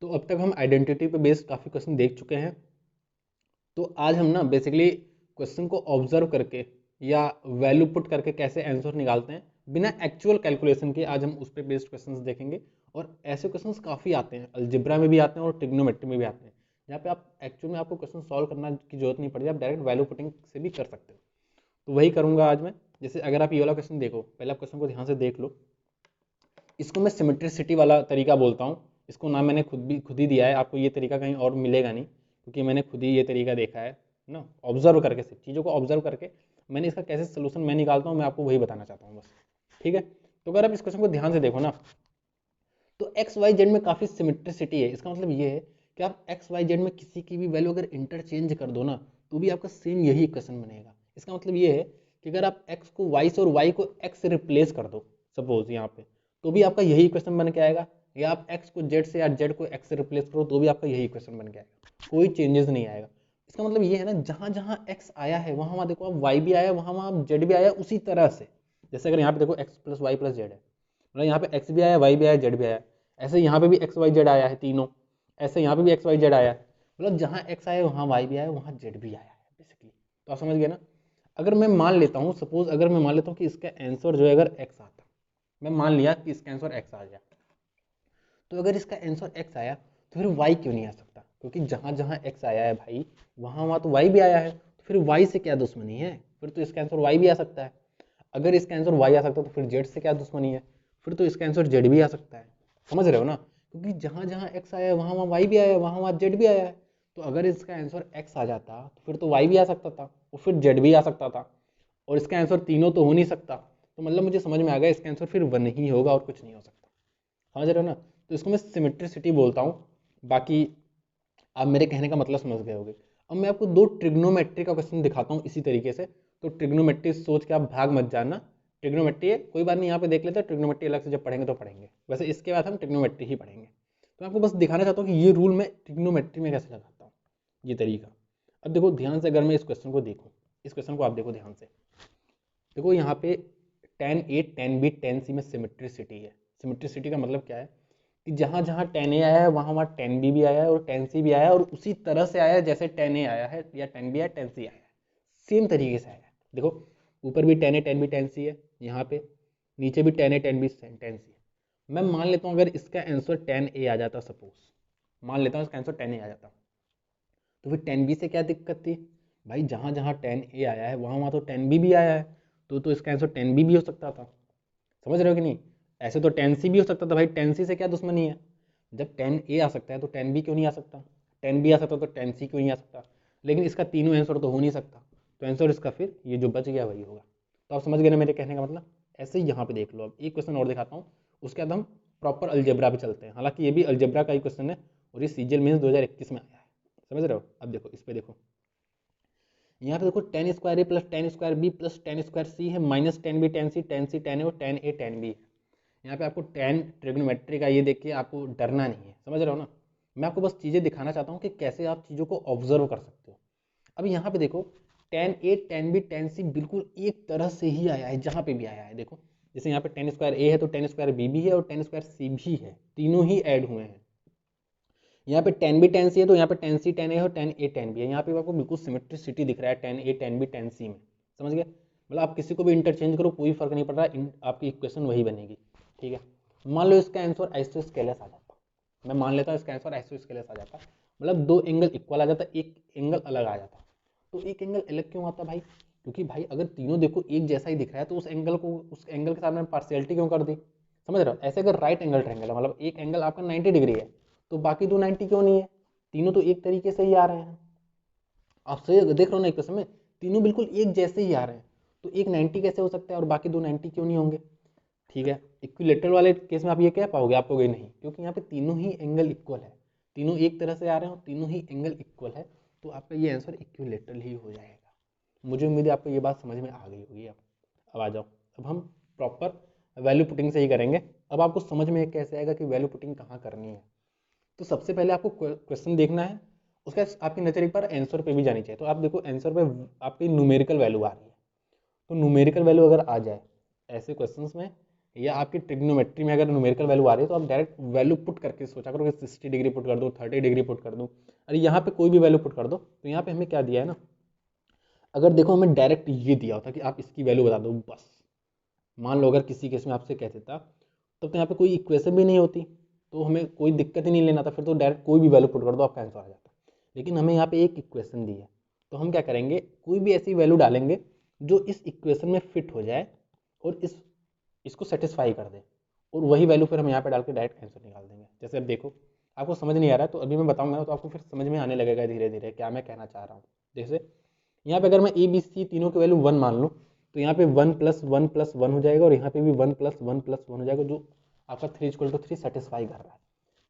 तो अब तक हम आइडेंटिटी पे बेस्ड काफ़ी क्वेश्चन देख चुके हैं। तो आज हम ना बेसिकली क्वेश्चन को ऑब्जर्व करके या वैल्यू पुट करके कैसे आंसर निकालते हैं बिना एक्चुअल कैलकुलेशन के, आज हम उस पर बेस्ड क्वेश्चंस देखेंगे। और ऐसे क्वेश्चंस काफ़ी आते हैं, अलजेब्रा में भी आते हैं और ट्रिग्नोमेट्री में भी आते हैं, जहाँ पे आप एक्चुअल में आपको क्वेश्चन सॉल्व करना की जरूरत नहीं पड़ती, आप डायरेक्ट वैल्यू पुटिंग से भी कर सकते हो। तो वही करूंगा आज मैं। जैसे अगर आप ये वाला क्वेश्चन देखो, पहले आप क्वेश्चन को ध्यान से देख लो। इसको मैं सिमेट्रिसिटी वाला तरीका बोलता हूँ। इसको नाम मैंने खुद ही दिया है, आपको ये तरीका कहीं और मिलेगा नहीं, क्योंकि मैंने खुद ही ये तरीका देखा है ना, ऑब्जर्व करके, सिर्फ चीज़ों को ऑब्जर्व करके मैंने इसका कैसे सोल्यूशन मैं निकालता हूँ, मैं आपको वही बताना चाहता हूँ बस। ठीक है, तो अगर आप इस क्वेश्चन को ध्यान से देखो ना, तो एक्स वाई जेड में काफ़ी सिमेट्रिसिटी है। इसका मतलब ये है कि आप एक्स वाई जेड में किसी की भी वैल्यू अगर इंटरचेंज कर दो ना, तो भी आपका सेम यही इक्वेशन बनेगा। इसका मतलब ये है कि अगर आप एक्स को वाई से और वाई को एक्स से रिप्लेस कर दो सपोज यहाँ पे, तो भी आपका यही इक्वेशन बन के आएगा। या आप एक्स को जेड से या जेड को एक्स से रिप्लेस करो तो भी आपका यही इक्वेशन बन के आएगा, कोई चेंजेस नहीं आएगा। इसका मतलब ये है ना, जहाँ जहाँ एक्स आया है वहाँ वहाँ देखो आप वाई भी आया, वहाँ वहाँ जेड भी आया, उसी तरह से। जैसे अगर यहाँ पे देखो x plus y plus z है, मतलब यहाँ पे एक्स भी आया, वाई भी आया, जेड भी आया। ऐसे यहाँ पे भी एक्स वाई जेड आया है तीनों, ऐसे यहाँ पे भी एक्स वाई जेड आया है। मतलब जहाँ एक्स आया वहाँ वाई भी आया, वहाँ जेड भी आया है बेसिकली। तो आप समझ गए ना। अगर मैं मान लेता हूँ, सपोज अगर मैं मान लेता हूँ कि इसका आंसर जो है अगर एक्स आता, मैं मान लिया कि इसका आंसर एक्स आ गया, तो अगर इसका आंसर एक्स आया तो फिर वाई क्यों नहीं आ सकता? क्योंकि जहाँ जहाँ एक्स आया है भाई, वहाँ वहाँ तो वाई भी आया है, तो फिर वाई से क्या दुश्मनी है? फिर तो इसका आंसर वाई भी आ सकता है। अगर इसका आंसर वाई आ सकता है तो फिर जेड से क्या दुश्मनी है? फिर तो इसका आंसर जेड भी आ सकता है। समझ रहे हो ना? क्योंकि जहाँ जहाँ एक्स आया है वहाँ वहाँ वाई भी आया है, वहाँ वहाँ जेड भी आया है। तो अगर इसका आंसर एक्स आ जाता तो फिर तो वाई भी आ सकता था और फिर जेड भी आ सकता था, और इसका आंसर तीनों तो हो नहीं सकता। तो मतलब मुझे समझ में आ गया, इसका आंसर फिर वन ही होगा और कुछ नहीं हो सकता। समझ रहे हो ना? तो इसको मैं सिमेट्रिसिटी बोलता हूँ। बाकी आप मेरे कहने का मतलब समझ गए होगे। अब मैं आपको दो ट्रिग्नोमेट्री का क्वेश्चन दिखाता हूँ इसी तरीके से। तो ट्रिग्नोमेट्री सोच के आप भाग मत जाना, ट्रिग्नोमेट्री है, कोई बात नहीं, यहाँ पे देख लेते हैं, ट्रिग्नोमेट्री अलग से जब पढ़ेंगे तो पढ़ेंगे, वैसे इसके बाद हम ट्रिग्नोमेट्री ही पढ़ेंगे। तो मैं आपको बस दिखाना चाहता हूँ कि ये रूल मैं ट्रिग्नोमेट्री में कैसे लगाता हूँ, ये तरीका। अब देखो ध्यान से, अगर मैं इस क्वेश्चन को देखूँ, इस क्वेश्चन को आप देखो ध्यान से। देखो यहाँ पे टेन ए टेन बी टेन सी में सिमेट्रिसिटी है। सिमेट्रिसिटी का मतलब क्या है कि जहाँ जहाँ टेन ए आया है वहाँ वहाँ टेन बी भी आया है और टेन सी भी आया है, और उसी तरह से आया है जैसे टेन ए आया है या टेन बी आया टेन सी आया है, सेम तरीके से आया है। देखो ऊपर भी टेन ए टेन बी टेन सी है, यहाँ पे नीचे भी टेन ए टेन बी टेन सी है। मैं मान लेता हूँ अगर इसका आंसर टेन ए आ जाता, सपोज मान लेता हूँ इसका आंसर टेन ए आ जाता, तो फिर टेन बी से क्या दिक्कत थी? भाई जहाँ जहाँ टेन ए आया है वहाँ वहाँ तो टेन बी भी आया है, तो इसका आंसर टेन बी भी हो सकता था। समझ रहे हो कि नहीं? ऐसे तो टेन सी भी हो सकता था भाई, टेन सी से क्या दुश्मनी है? जब टेन ए आ सकता है तो टेन बी क्यों नहीं आ सकता? टेन बी आ सकता तो टेन सी क्यों नहीं आ सकता? लेकिन इसका तीनों आंसर तो हो नहीं सकता, तो आंसर इसका फिर ये जो बच गया वही होगा। तो आप समझ गए ना मेरे कहने का मतलब? ऐसे ही यहाँ पे देख लो। अब एक क्वेश्चन और दिखाता हूँ, उसके बाद हम प्रॉपर अलजेब्रा पे चलते हैं। हालांकि ये भी अलजेब्रा का ही क्वेश्चन है और ये सीजीएल मेंस 2021 में आया है। समझ रहे हो? अब देखो इस पे देखो, यहाँ पे देखो ten square a plus ten square b plus ten square c है, minus ten b ten c ten a और टेन ए टेन बी है। यहाँ पे आपको टेन ट्रिग्नोमेट्री का ये देख के आपको डरना नहीं है। समझ रहे हो ना? मैं आपको बस चीज़ें दिखाना चाहता हूँ कि कैसे आप चीज़ों को ऑब्जर्व कर सकते हो। अब यहाँ पे देखो टेन ए टेन बी टेन सी बिल्कुल एक तरह से ही आया है, जहाँ पे भी आया है देखो। जैसे यहाँ पे टेन स्क्वायर ए है तो टेन स्क्वायर बी भी है और टेन स्क्वायर सी भी है, तीनों ही ऐड हुए हैं। यहाँ पे टेन बी टेन सी है तो यहाँ पे टेन सी टेन ए और टेन ए टेन बी है। यहाँ पे आपको बिल्कुल सिमेट्रिसिटी दिख रहा है टेन ए टेन बी टेन सी में। समझ गए? मतलब आप किसी को भी इंटरचेंज करो कोई फर्क नहीं पड़ रहा, आपकी इक्वेशन वही बनेगी। ठीक है, मान लो इसका आंसर आइसोस्केलस आ जाता, मैं मान लेता हूँ इसका आंसर आइसोस्केलस आ जाता, मतलब दो एंगल इक्वल आ जाता, एक एंगल अलग आ जाता। तो एक एंगल अलग क्यों आता भाई? क्योंकि भाई अगर तीनों देखो एक जैसा ही दिख रहा है तो उस एंगल को, उस एंगल के साथ मैंने पार्शियलिटी क्यों कर दी? समझ रहे हो? ऐसे अगर राइट एंगल ट्रायंगल है, मतलब एक एंगल आपका 90 डिग्री है तो बाकी दो 90 क्यों नहीं है? तीनों तो एक तरीके से ही आ रहे हैं। आप सही देख रहे हो ना इक्वेशन में, तीनों बिल्कुल एक जैसे ही आ रहे हैं, तो एक 90 कैसे हो सकता है और बाकी दो 90 क्यों नहीं होंगे? ठीक है, इक्विलेटरल वाले केस में आप ये कह पाओगे? आप कहोगे नहीं, क्योंकि यहाँ पे तीनों ही एंगल इक्वल है, तीनों एक तरह से आ रहे हैं, तीनों ही एंगल इक्वल है, तो आपका ये आंसर इक्विलेटरल ही हो जाएगा। मुझे उम्मीद है आपको ये बात समझ में आ गई होगी। अब आ जाओ, अब हम प्रॉपर वैल्यू पुटिंग से ही करेंगे। अब आपको समझ में कैसे आएगा कि वैल्यू पुटिंग कहाँ करनी है? तो सबसे पहले आपको क्वेश्चन देखना है, उसका आपकी नजर एक बार आंसर पे भी जानी चाहिए। तो आप देखो आंसर पे आपकी न्यूमेरिकल वैल्यू आ रही है, तो न्यूमेरिकल वैल्यू अगर आ जाए ऐसे क्वेश्चंस में, या आपकी ट्रिग्नोमेट्री में अगर न्यूमेरिकल वैल्यू आ रही है तो आप डायरेक्ट वैल्यू पुट करके सोचा करो कि 60 डिग्री पुट कर दो, 30 डिग्री पुट कर दो, अरे यहाँ पे कोई भी वैल्यू पुट कर दो। तो यहाँ पे हमें क्या दिया है ना, अगर देखो हमें डायरेक्ट ये दिया होता कि आप इसकी वैल्यू बता दो बस, मान लो अगर किसी केस में आपसे कह देता तब तो यहाँ पे कोई इक्वेशन भी नहीं होती, तो हमें कोई दिक्कत ही नहीं लेना था, फिर तो डायरेक्ट कोई भी वैल्यू पुट कर दो आपका आंसर आ जाता। लेकिन हमें यहाँ पे एक इक्वेशन दी है, तो हम क्या करेंगे, कोई भी ऐसी वैल्यू डालेंगे जो इस इक्वेशन में फिट हो जाए और इसको सेटिस्फाई कर दे, और वही वैल्यू फिर हम यहाँ पे डाल के डायरेक्ट आंसर निकाल देंगे। जैसे अब देखो आपको समझ नहीं आ रहा है तो अभी मैं बताऊंगा ना, तो आपको फिर समझ में आने लगेगा धीरे धीरे क्या मैं कहना चाह रहा हूँ। जैसे यहाँ पे अगर मैं ए बी सी तीनों की वैल्यू 1 मान लूँ, तो यहाँ पे 1 + 1 + 1 हो जाएगा, और यहाँ पे भी 1 + 1 + 1 हो जाएगा, जो आपका 3 = 3 सेटिस्फाई कर रहा है।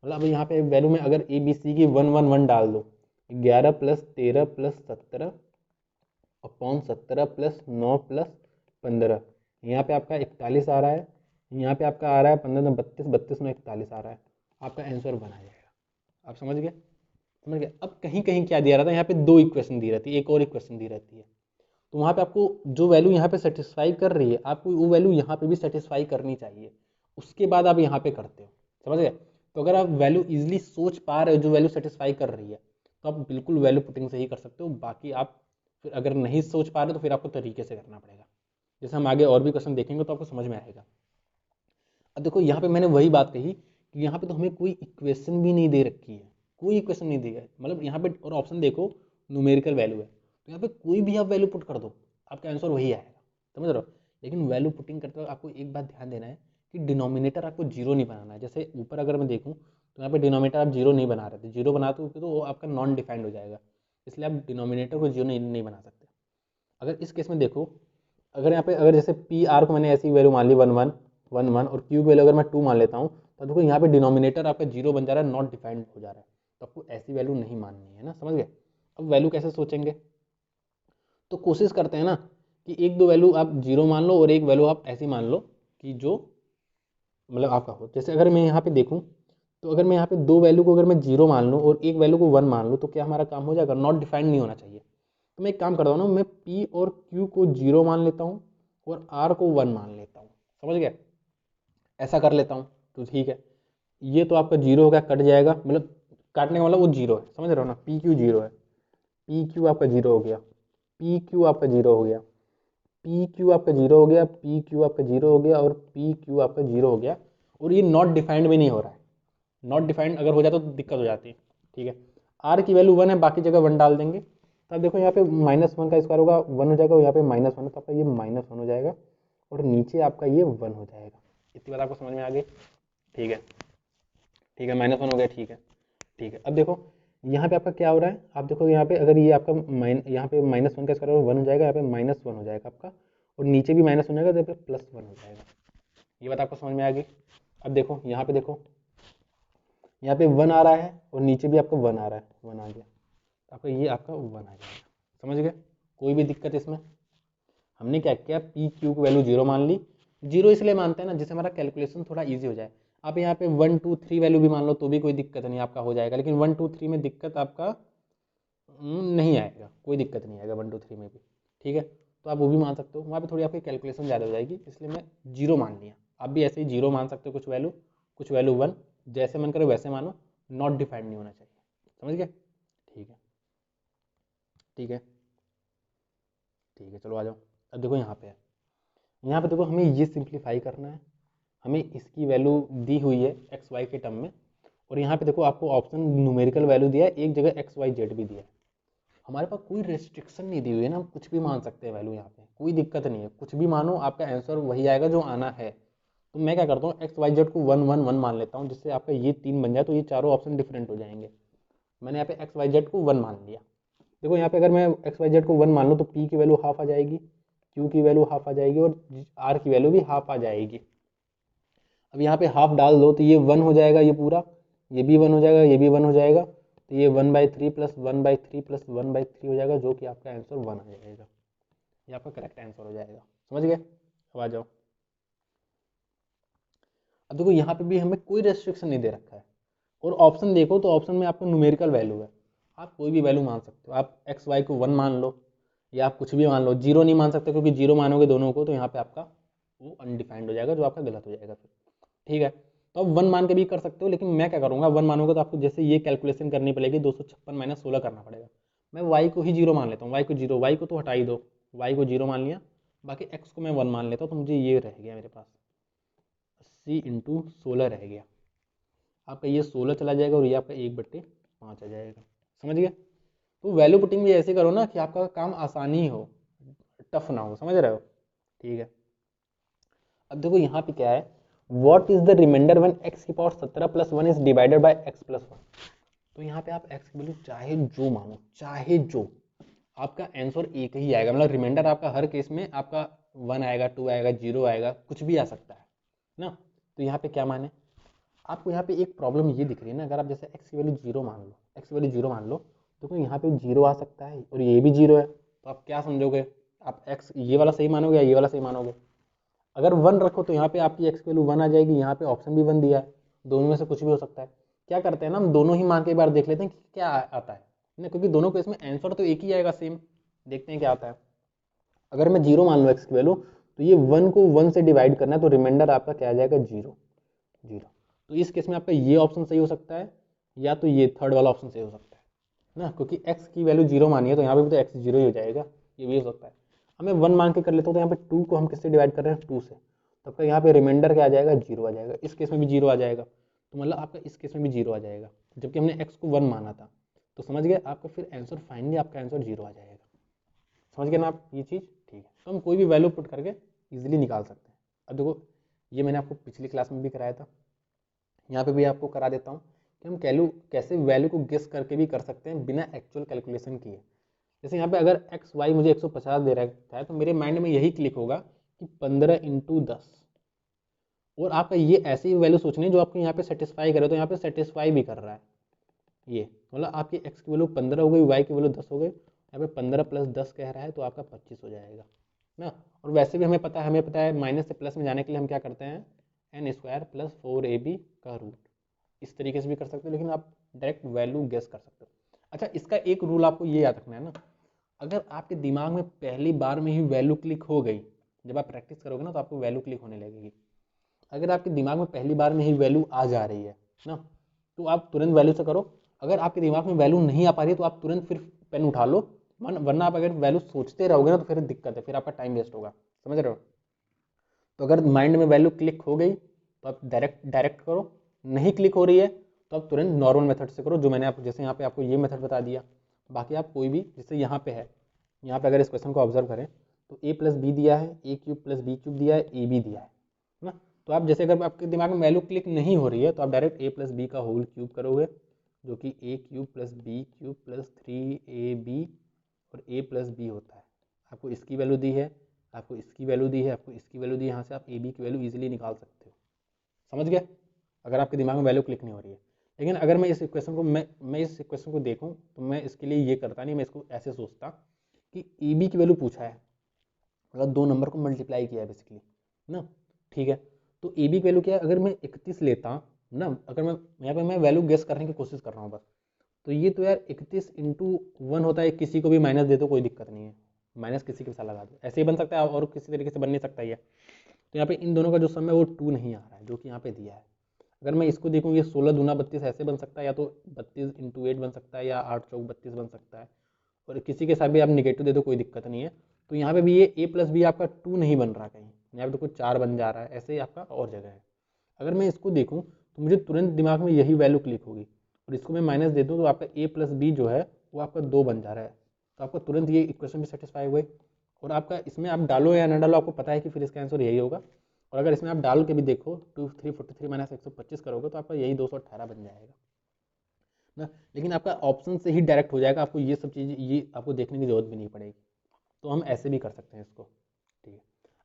मतलब यहाँ पे वैल्यू में अगर ए बी सी की 1 1 1 डाल दो, 11 + 13 + 17 अपॉन 17 + 9 + 15, यहाँ पे आपका 41 आ रहा है, यहाँ पे आपका आ रहा है 15 9 32, 32 9 41 आ रहा है, आपका आंसर बन आ जाएगा। आप समझ गए, समझ गए। अब कहीं कहीं क्या दिया रहता है, यहाँ पे 2 इक्वेशन दी रहती है, एक और इक्वेशन दी रहती है, तो वहाँ पे आपको जो वैल्यू यहाँ पे सेटिस्फाई कर रही है आपको वो वैल्यू यहाँ पे भी सेटिस्फाई करनी चाहिए, उसके बाद आप यहाँ पे करते हो। समझ गए। तो अगर आप वैल्यू इजीली सोच पा रहे हो जो वैल्यू सेटिस्फाई कर रही है, तो आप बिल्कुल वैल्यू पुटिंग से ही कर सकते हो। बाकी आप फिर अगर नहीं सोच पा रहे तो फिर आपको तरीके से करना पड़ेगा। जैसे हम आगे और भी क्वेश्चन देखेंगे तो आपको समझ में आएगा। अब देखो यहाँ पे मैंने वही बात कही कि यहाँ पे तो हमें कोई इक्वेशन भी नहीं दे रखी है, कोई इक्वेशन नहीं दी है, मतलब यहाँ पे और ऑप्शन देखो न्यूमेरिकल वैल्यू है, तो यहाँ पे कोई भी आप वैल्यू पुट कर दो आपका आंसर वही आएगा। समझ रहे हो। लेकिन वैल्यू पुटिंग करते वक्त आपको एक बात ध्यान देना है कि डिनोमिनेटर आपको जीरो नहीं बनाना है। जैसे ऊपर अगर मैं देखूँ तो यहाँ पे डिनोमिनेटर आप जीरो नहीं बना रहे थे, जीरो बनाते हो तो वो आपका नॉन डिफाइंड हो जाएगा, इसलिए आप डिनोमिनेटर को जीरो नहीं बना सकते। अगर इस केस में देखो, अगर यहाँ पे अगर जैसे पी आर को मैंने ऐसी वैल्यू मान ली 1 1 1 1, और क्यू की वैल्यू अगर मैं 2 मान लेता हूँ, तो देखो यहाँ पे डिनोमिनेटर आपका जीरो बन जा रहा है, नॉट डिफाइंड हो जा रहा है, तो आपको ऐसी वैल्यू नहीं माननी है ना। समझ गए। अब वैल्यू कैसे सोचेंगे, तो कोशिश करते हैं ना कि एक दो वैल्यू आप जीरो मान लो और एक वैल्यू आप ऐसी मान लो कि जो मतलब आपका हो। जैसे अगर मैं यहाँ पे देखूँ, तो अगर मैं यहाँ पे दो वैल्यू को अगर मैं जीरो मान लूँ और एक वैल्यू को 1 मान लूँ, तो क्या हमारा काम हो जाएगा, नॉट डिफाइंड नहीं होना चाहिए। तो मैं एक काम करता हूँ ना, मैं P और Q को जीरो मान लेता हूँ और R को 1 मान लेता हूँ। समझ गए, ऐसा कर लेता हूँ तो ठीक है। ये तो आपका जीरो हो गया, कट जाएगा, मतलब काटने का मतलब वो जीरो है, समझ रहे हो ना। पी क्यू जीरो है, पी क्यू आपका जीरो हो गया, पी क्यू आपका जीरो हो गया, पी क्यू आपका जीरो हो गया, पी क्यू आपका जीरो हो गया, और पी क्यू आपका जीरो हो गया, और ये नॉट डिफाइंड भी नहीं हो रहा है। नॉट डिफाइंड अगर हो जाता तो दिक्कत हो जाती है। ठीक है, आर की वैल्यू 1 है, बाकी जगह 1 डाल देंगे, तो अब देखो यहाँ पे -1 का स्क्वायर होगा 1 हो जाएगा, और यहाँ पे -1 है तो आपका ये -1 हो जाएगा, और नीचे आपका ये 1 हो जाएगा। इतनी बात आपको समझ में आ गई। ठीक है, ठीक है, -1 हो गया। ठीक है, ठीक है। अब देखो यहाँ पे आपका क्या हो रहा है, आप देखो यहाँ पे अगर ये आपका यहाँ पे -1 का स्क्वायर 1 हो जाएगा, यहाँ पे -1 हो जाएगा आपका, और नीचे भी -1 हो जाएगा, तो यहाँ पे +1 हो जाएगा। ये बात आपको समझ में आ गई। अब देखो यहाँ पे देखो, यहाँ पे 1 आ रहा है और नीचे भी आपका 1 आ रहा है, 1 आ गया, तो आपका ये आपका 1 आ जाएगा। समझ गए, कोई भी दिक्कत इसमें। हमने क्या किया, पी क्यू की वैल्यू जीरो मान ली। जीरो इसलिए मानते हैं ना जिससे हमारा कैलकुलेशन थोड़ा ईजी हो जाए। आप यहाँ पे 1 2 3 वैल्यू भी मान लो तो भी कोई दिक्कत नहीं, आपका हो जाएगा। लेकिन 1 2 3 में दिक्कत आपका नहीं आएगा, कोई दिक्कत नहीं आएगा 1 2 3 में भी। ठीक है, तो आप वो भी मान सकते हो, वहाँ पे थोड़ी आपकी कैलकुलेशन ज़्यादा हो जाएगी, इसलिए मैं जीरो मान लिया। आप भी ऐसे ही जीरो मान सकते हो, कुछ वैल्यू 1, जैसे मन करे वैसे मानो, नॉट डिफाइंड नहीं होना चाहिए। समझ गए। ठीक है, ठीक है, ठीक है, चलो आ जाओ। अब देखो यहाँ पे है, यहाँ पे देखो हमें ये सिंप्लीफाई करना है, हमें इसकी वैल्यू दी हुई है एक्स वाई के टर्म में, और यहाँ पे देखो आपको ऑप्शन न्यूमेरिकल वैल्यू दिया है, एक जगह एक्स वाई जेड भी दिया है। हमारे पास कोई रेस्ट्रिक्शन नहीं दी हुई है ना, हम कुछ भी मान सकते हैं वैल्यू, यहाँ पे कोई दिक्कत नहीं है, कुछ भी मानो आपका आंसर वही आएगा जो आना है। तो मैं क्या करता हूँ, एक्स वाई जेड को 1 1 1 मान लेता हूँ, जिससे आपका ये 3 बन जाए, तो ये चारों ऑप्शन डिफरेंट हो जाएंगे। मैंने यहाँ पे एक्स वाई जेड को 1 मान लिया। देखो यहाँ पे अगर मैं एक्स वाई जेड को 1 मान लूँ तो पी की वैल्यू हाफ आ जाएगी, क्यू की वैल्यू हाफ आ जाएगी, और आर की वैल्यू भी हाफ आ जाएगी। अब यहाँ पे हाफ डाल दो तो ये 1 हो जाएगा, ये पूरा, ये भी 1 हो जाएगा, ये भी 1 हो जाएगा, तो ये 1/3 + 1/3 + 1/3 हो जाएगा, जो कि आपका आंसर 1 आ जाएगा। ये आपका करेक्ट आंसर हो जाएगा। समझ गए। अब आ जाओ। अब देखो यहाँ पे भी हमें कोई रेस्ट्रिक्शन नहीं दे रखा है, और ऑप्शन देखो तो ऑप्शन में आपको न्यूमेरिकल वैल्यू है, आप कोई भी वैल्यू मान सकते हो। आप एक्स वाई को 1 मान लो, या आप कुछ भी मान लो, जीरो नहीं मान सकते, क्योंकि जीरो मानोगे दोनों को तो यहाँ पे आपका वो अनडिफाइंड हो जाएगा, जो आपका गलत हो जाएगा फिर। ठीक है, तो अब 1 मान के भी कर सकते हो, लेकिन मैं क्या करूँगा, 1 मानोगे तो आपको जैसे ये कैलकुलेशन करनी पड़ेगी, 256 माइनस 16 करना पड़ेगा। मैं y को ही 0 मान लेता हूँ, y को 0, y को तो हटा ही दो, y को 0 मान लिया, बाकी x को मैं 1 मान लेता हूँ, तो मुझे ये रह गया मेरे पास 80 इंटू 16 रह गया। आपका ये 16 चला जाएगा और ये आपका 1/5 आ जाएगा। समझ गए? तो वैल्यू पुटिंग भी ऐसे करो ना कि आपका काम आसानी हो, टफ ना हो। समझ रहे हो? ठीक है, अब देखो यहाँ पे क्या है, what is the remainder when x की power 17 plus 1 is divided by x plus 1। तो यहाँ पे आप x की वैल्यू चाहे जो मानो, चाहे जो, आपका आंसर एक ही आएगा। मतलब रिमाइंडर आपका हर केस में आपका 1 आएगा, 2 आएगा, 0 आएगा, कुछ भी आ सकता है ना। तो यहाँ पे क्या माने, आपको यहाँ पे एक प्रॉब्लम ये दिख रही है ना, अगर आप जैसे x की वैल्यू 0 मान लो, x की वैल्यू 0 मान लो, तो यहाँ पे 0 आ सकता है और ये भी 0 है, तो आप क्या समझोगे, आप x ये वाला सही मानोगे या ये वाला सही मानोगे? अगर 1 रखो तो यहाँ पे आपकी x की वैल्यू 1 आ जाएगी, यहाँ पे ऑप्शन भी 1 दिया है, दोनों में से कुछ भी हो सकता है। क्या करते हैं ना, हम दोनों ही मान के एक बार देख लेते हैं कि क्या आता है ना, क्योंकि दोनों को इसमें आंसर तो एक ही आएगा सेम। देखते हैं क्या आता है। अगर मैं 0 मान लूँ x की वैल्यू, तो ये 1 को 1 से डिवाइड करना है, तो रिमाइंडर आपका क्या आ जाएगा, 0 0। तो इस केस में आपका ये ऑप्शन सही हो सकता है, या तो ये थर्ड वाला ऑप्शन सही हो सकता है ना, क्योंकि x की वैल्यू 0 मानी है, तो यहाँ पे भी तो x 0 ही हो जाएगा, ये भी हो सकता है। हमें 1 मान के कर लेता हूँ, तो यहाँ पे 2 को हम किससे डिवाइड कर रहे हैं, 2 से, तो आपका यहाँ पे रिमाइंडर क्या आ जाएगा, 0 आ जाएगा। इस केस में भी 0 आ जाएगा, तो मतलब आपका इस केस में भी 0 आ जाएगा, जबकि हमने x को 1 माना था। तो समझ गए, आपका फिर आंसर फाइनली आपका आंसर 0 आ जाएगा। समझ गए ना आप ये चीज़? ठीक है, तो हम कोई भी वैल्यू पुट करके इजीली निकाल सकते हैं। अब देखो, ये मैंने आपको पिछली क्लास में भी कराया था, यहाँ पे भी आपको करा देता हूँ कि हम कैसे वैल्यू को गेस करके भी कर सकते हैं बिना एक्चुअल कैलकुलेशन किए। जैसे यहाँ पे अगर एक्स वाई मुझे 150 दे रखा है, तो मेरे माइंड में यही क्लिक होगा कि 15 इंटू 10, और आपका ये ऐसी ही वैल्यू सोचनी है जो आपको यहाँ पे सेटिस्फाई करे, तो यहाँ पे सेटिस्फाई भी कर रहा है ये, मतलब आपकी एक्स की वैल्यू 15 हो गई, वाई की वैल्यू 10 हो गई, यहाँ पे 15 प्लस 10 कह रहा है, तो आपका 25 हो जाएगा ना। और वैसे भी हमें पता है माइनस से प्लस में जाने के लिए हम क्या करते हैं, एन स्क्वायर प्लस 4ab का रूट। इस तरीके से भी कर सकते हो, लेकिन आप डायरेक्ट वैल्यू गेस कर सकते हो। अच्छा, इसका एक रूल आपको ये याद रखना है ना, अगर आपके दिमाग में पहली बार में ही वैल्यू क्लिक हो गई, जब आप प्रैक्टिस करोगे ना तो आपको वैल्यू क्लिक होने लगेगी। अगर आपके दिमाग में पहली बार में ही वैल्यू आ जा रही है ना, तो आप तुरंत वैल्यू से करो। अगर आपके दिमाग में वैल्यू नहीं आ पा रही है, तो आप तुरंत फिर पेन उठा लो, वरना आप अगर वैल्यू सोचते रहोगे ना, तो फिर दिक्कत है, फिर आपका टाइम वेस्ट होगा। समझ रहे हो? तो अगर माइंड में वैल्यू क्लिक हो गई तो आप डायरेक्ट करो, नहीं क्लिक हो रही है तो आप तुरंत नॉर्मल मेथड से करो, जो मैंने आपको जैसे यहाँ पे आपको ये मेथड बता दिया। बाकी आप कोई भी, जैसे यहाँ पे है, यहाँ पे अगर इस क्वेश्चन को ऑब्जर्व करें, तो a प्लस बी दिया है, a cube plus b cube दिया है, ए बी दिया है ना। तो आप जैसे अगर आपके दिमाग में वैल्यू क्लिक नहीं हो रही है, तो आप डायरेक्ट a प्लस बी का होल क्यूब करोगे, जो कि a cube plus b cube plus 3ab और a प्लस बी होता है। आपको इसकी वैल्यू दी है, आपको इसकी वैल्यू दी है, आपको इसकी वैल्यू दी है, यहाँ से आप ए बी की वैल्यू इजीली निकाल सकते हो। समझ गए? अगर आपके दिमाग में वैल्यू क्लिक नहीं हो रही है। लेकिन अगर मैं इस इक्वेशन को मैं इस इक्वेशन को देखूं, तो मैं इसके लिए ये करता नहीं, मैं इसको ऐसे सोचता कि ए बी की वैल्यू पूछा है, मतलब 2 नंबर को मल्टीप्लाई किया है बेसिकली ना। ठीक है, तो ए बी की वैल्यू क्या है, अगर मैं 31 लेता ना, अगर मैं यहाँ पे मैं वैल्यू गेस करने की कोशिश कर रहा हूँ बस, तो ये तो यार 31 इंटू 1 होता है, किसी को भी माइनस दे दो कोई दिक्कत नहीं है, माइनस किसी के साथ लगा दो, ऐसे ही बन सकता है और किसी तरीके से बन नहीं सकता है। तो यहाँ पे इन दोनों का जो सम है वो 2 नहीं आ रहा है, जो कि यहाँ पे दिया है। अगर मैं इसको देखूँ, ये 16 दूना 32 ऐसे बन सकता है, या तो 32 इंटू 8 बन सकता है, या 8 चौक 32 बन सकता है, और किसी के साथ भी आप निगेटिव दे दो कोई दिक्कत नहीं है। तो यहाँ पे भी ये a प्लस बी आपका 2 नहीं बन रहा कहीं, यहाँ पे तो कुछ 4 बन जा रहा है, ऐसे ही आपका और जगह है। अगर मैं इसको देखूँ तो मुझे तुरंत दिमाग में यही वैल्यू क्लिक होगी, और इसको मैं माइनस दे दूँ तो आपका a प्लस बी जो है वो आपका 2 बन जा रहा है, तो आपका तुरंत ये इक्वेशन भी सेटिस्फाई हुए। और आपका इसमें आप डालो या ना डालो, आपको पता है कि फिर इसका आंसर यही होगा। और अगर इसमें आप डाल के भी देखो 2343 माइनस 125 करोगे तो आपका यही 218 बन जाएगा ना। लेकिन आपका ऑप्शन से ही डायरेक्ट हो जाएगा, आपको ये सब चीज़ ये आपको देखने की जरूरत भी नहीं पड़ेगी। तो हम ऐसे भी कर सकते हैं इसको। ठीक है,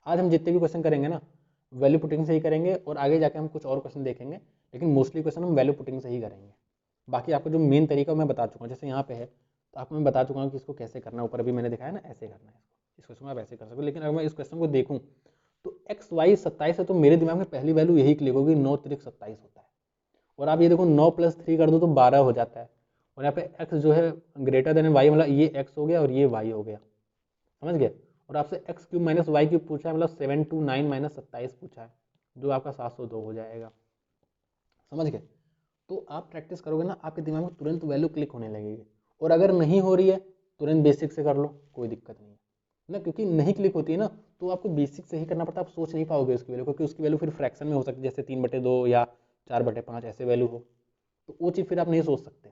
आज हम जितने भी क्वेश्चन करेंगे ना, वैल्यू पुटिंग से ही करेंगे, और आगे जाके हम कुछ और क्वेश्चन देखेंगे, लेकिन मोस्टली क्वेश्चन हम वैल्यू पुटिंग से ही करेंगे। बाकी आपको जो मेन तरीका मैं बता चुका हूँ, जैसे यहाँ पे है, तो आपको मैं बता चुका हूँ कि इसको कैसे करना है, ऊपर अभी मैंने दिखाया ना, ऐसे करना है इसको, इस क्वेश्चन को आप ऐसे कर सकते हो। लेकिन अगर मैं इस क्वेश्चन को देखूँ तो एक्स वाई 27 है, तो मेरे दिमाग में पहली वैल्यू यही क्लिक होगी, 9 तिरिक 27 होता है। और आप ये देखो 9 प्लस 3 कर दो तो 12 हो जाता है, और यहाँ पे x जो है ग्रेटर देन वाई, मतलब ये x हो गया और ये y हो गया। समझ गए? और आपसे x cube minus y cube पूछा है, मतलब 729 माइनस 27 पूछा है, जो आपका 702 हो जाएगा। समझ गए? तो आप प्रैक्टिस करोगे ना, आपके दिमाग में तुरंत वैल्यू क्लिक होने लगेगी। और अगर नहीं हो रही है तुरंत बेसिक से कर लो, कोई दिक्कत नहीं है ना, क्योंकि नहीं क्लिक होती है ना तो आपको बेसिक से ही करना पड़ता है। आप सोच नहीं पाओगे उसकी वैल्यू, क्योंकि उसकी वैल्यू फिर फ्रैक्शन में हो सकती है, जैसे 3/2 या 4/5 ऐसे वैल्यू हो, तो वो चीज़ फिर आप नहीं सोच सकते,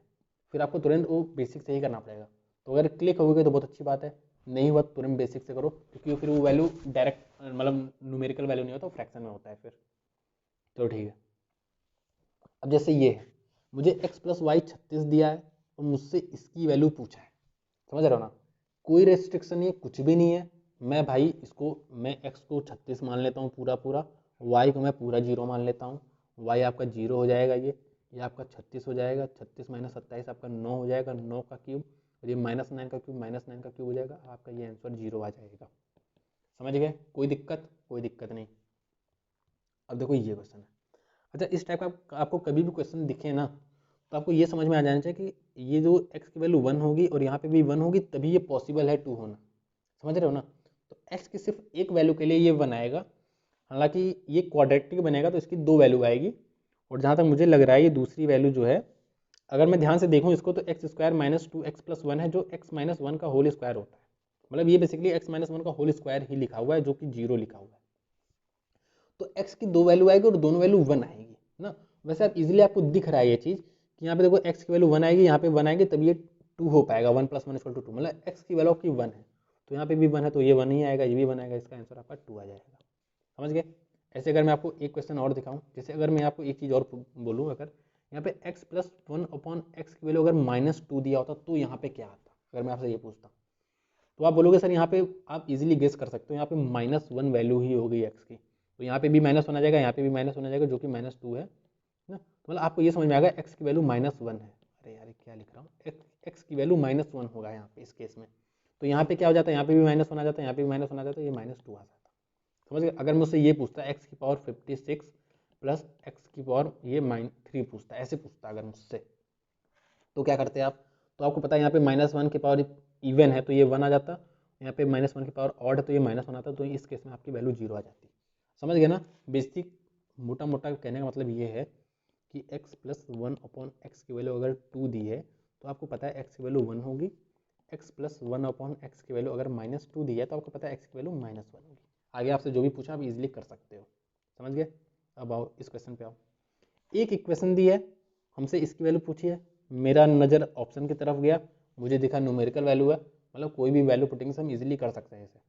फिर आपको तुरंत वो बेसिक से ही करना पड़ेगा। तो अगर क्लिक हो गए तो बहुत अच्छी बात है, नहीं हुआ तो तुरंत बेसिक से करो, क्योंकि फिर वो वैल्यू डायरेक्ट मतलब न्यूमेरिकल वैल्यू नहीं होता, फ्रैक्शन में होता है फिर। चलो ठीक है। अब जैसे ये है, मुझे x प्लस वाई 36 दिया है और मुझसे इसकी वैल्यू पूछा है, समझ रहे हो ना? कोई रेस्ट्रिक्शन नहीं है, कुछ भी नहीं है। मैं भाई इसको, मैं x को 36 मान लेता हूँ पूरा पूरा, y को मैं पूरा 0 मान लेता हूँ। y आपका 0 हो जाएगा, ये आपका 36 हो जाएगा, 36 माइनस 27 आपका 9 हो जाएगा, 9 का क्यूब, और ये -9 का क्यूब, -9 का क्यूब हो जाएगा, आपका ये आंसर 0 आ जाएगा। समझ गए? कोई दिक्कत? कोई दिक्कत नहीं। अब देखो ये क्वेश्चन है। अच्छा, इस टाइप का आपको कभी भी क्वेश्चन दिखे ना, तो आपको ये समझ में आ जाना चाहिए कि ये जो x की वैल्यू 1 होगी और यहाँ पे भी 1 होगी, तभी ये पॉसिबल है 2 होना। समझ रहे हो ना? तो x की सिर्फ एक वैल्यू के लिए ये 1 आएगा, हालांकि ये क्वाड्रेटिक बनेगा तो इसकी 2 वैल्यू आएगी। और जहाँ तक मुझे लग रहा है ये दूसरी वैल्यू जो है, अगर मैं ध्यान से देखूँ इसको, तो x square minus 2x plus 1 है, जो x माइनस 1 का होल स्क्वायर होता है। मतलब ये बेसिकली x माइनस 1 का होल स्क्वायर ही लिखा हुआ है, जो कि 0 लिखा हुआ है। तो x की 2 वैल्यू आएगी और दोनों वैल्यू 1 आएगी ना। वैसे आप इजीली, आपको दिख रहा है ये चीज़ कि यहाँ पे देखो x की वैल्यू 1 आएगी, यहाँ पे 1 आएगी, तब ये 2 हो पाएगा। 1 + 1 = 2, मतलब x की वैल्यू आपकी 1 है, तो यहाँ पे भी 1 है, तो ये 1 ही आएगा, ये भी 1 आएगा, इसका आंसर आपका 2 आ जाएगा। समझ गए? ऐसे अगर मैं आपको एक क्वेश्चन और दिखाऊं, जैसे अगर मैं आपको एक चीज़ और बोलूँ, अगर यहाँ पे x + 1/x की वैल्यू अगर -2 दिया होता तो यहाँ पे क्या आता, अगर मैं आपसे ये पूछता, तो आप बोलोगे सर यहाँ पे आप इजीली गेस कर सकते हो, यहाँ पे -1 वैल्यू ही होगी x की, तो यहाँ पे भी -1 आ जाएगा, यहाँ पे भी -1 आ जाएगा, जो कि -2 है ना। तो मतलब आपको ये समझ में आ गया x की वैल्यू -1 है। अरे यार क्या लिख रहा हूँ, x की वैल्यू -1 होगा यहाँ पे इस केस में। तो यहाँ पे क्या हो जाता है, यहाँ पे भी -1 आ जाता है, यहाँ पे भी -1 आ जाता है, ये -2 आ जाता है। समझ गए? अगर मुझसे ये पूछता है x की पावर 56 प्लस x की पावर ये -3 पूछता है, ऐसे पूछता है अगर मुझसे, तो क्या करते हैं आप? तो आपको पता है यहाँ पे -1 की पावर इवन है तो ये 1 आ जाता, यहाँ पे -1 की पावर ऑड है तो ये -1 आता, तो इस केस में आपकी वैल्यू 0 आ जाती। समझ गए ना? बेसिक मोटा मोटा कहने का मतलब ये है कि x + 1/x की वैल्यू अगर 2 दी है, तो आपको पता है x की वैल्यू 1 होगी। x + 1/x की वैल्यू अगर -2 दी है, तो आपको पता है x की वैल्यू -1 होगी। आगे आपसे जो भी पूछा आप इजीली कर सकते हो। समझ गए? अब आओ इस क्वेश्चन पे आओ। एक इक्वेशन दी है, हमसे इसकी वैल्यू पूछी है, मेरा नज़र ऑप्शन की तरफ गया, मुझे दिखा न्यूमेरिकल वैल्यू है, मतलब कोई भी वैल्यू पुटिंग से हम इजीली कर सकते हैं इसे।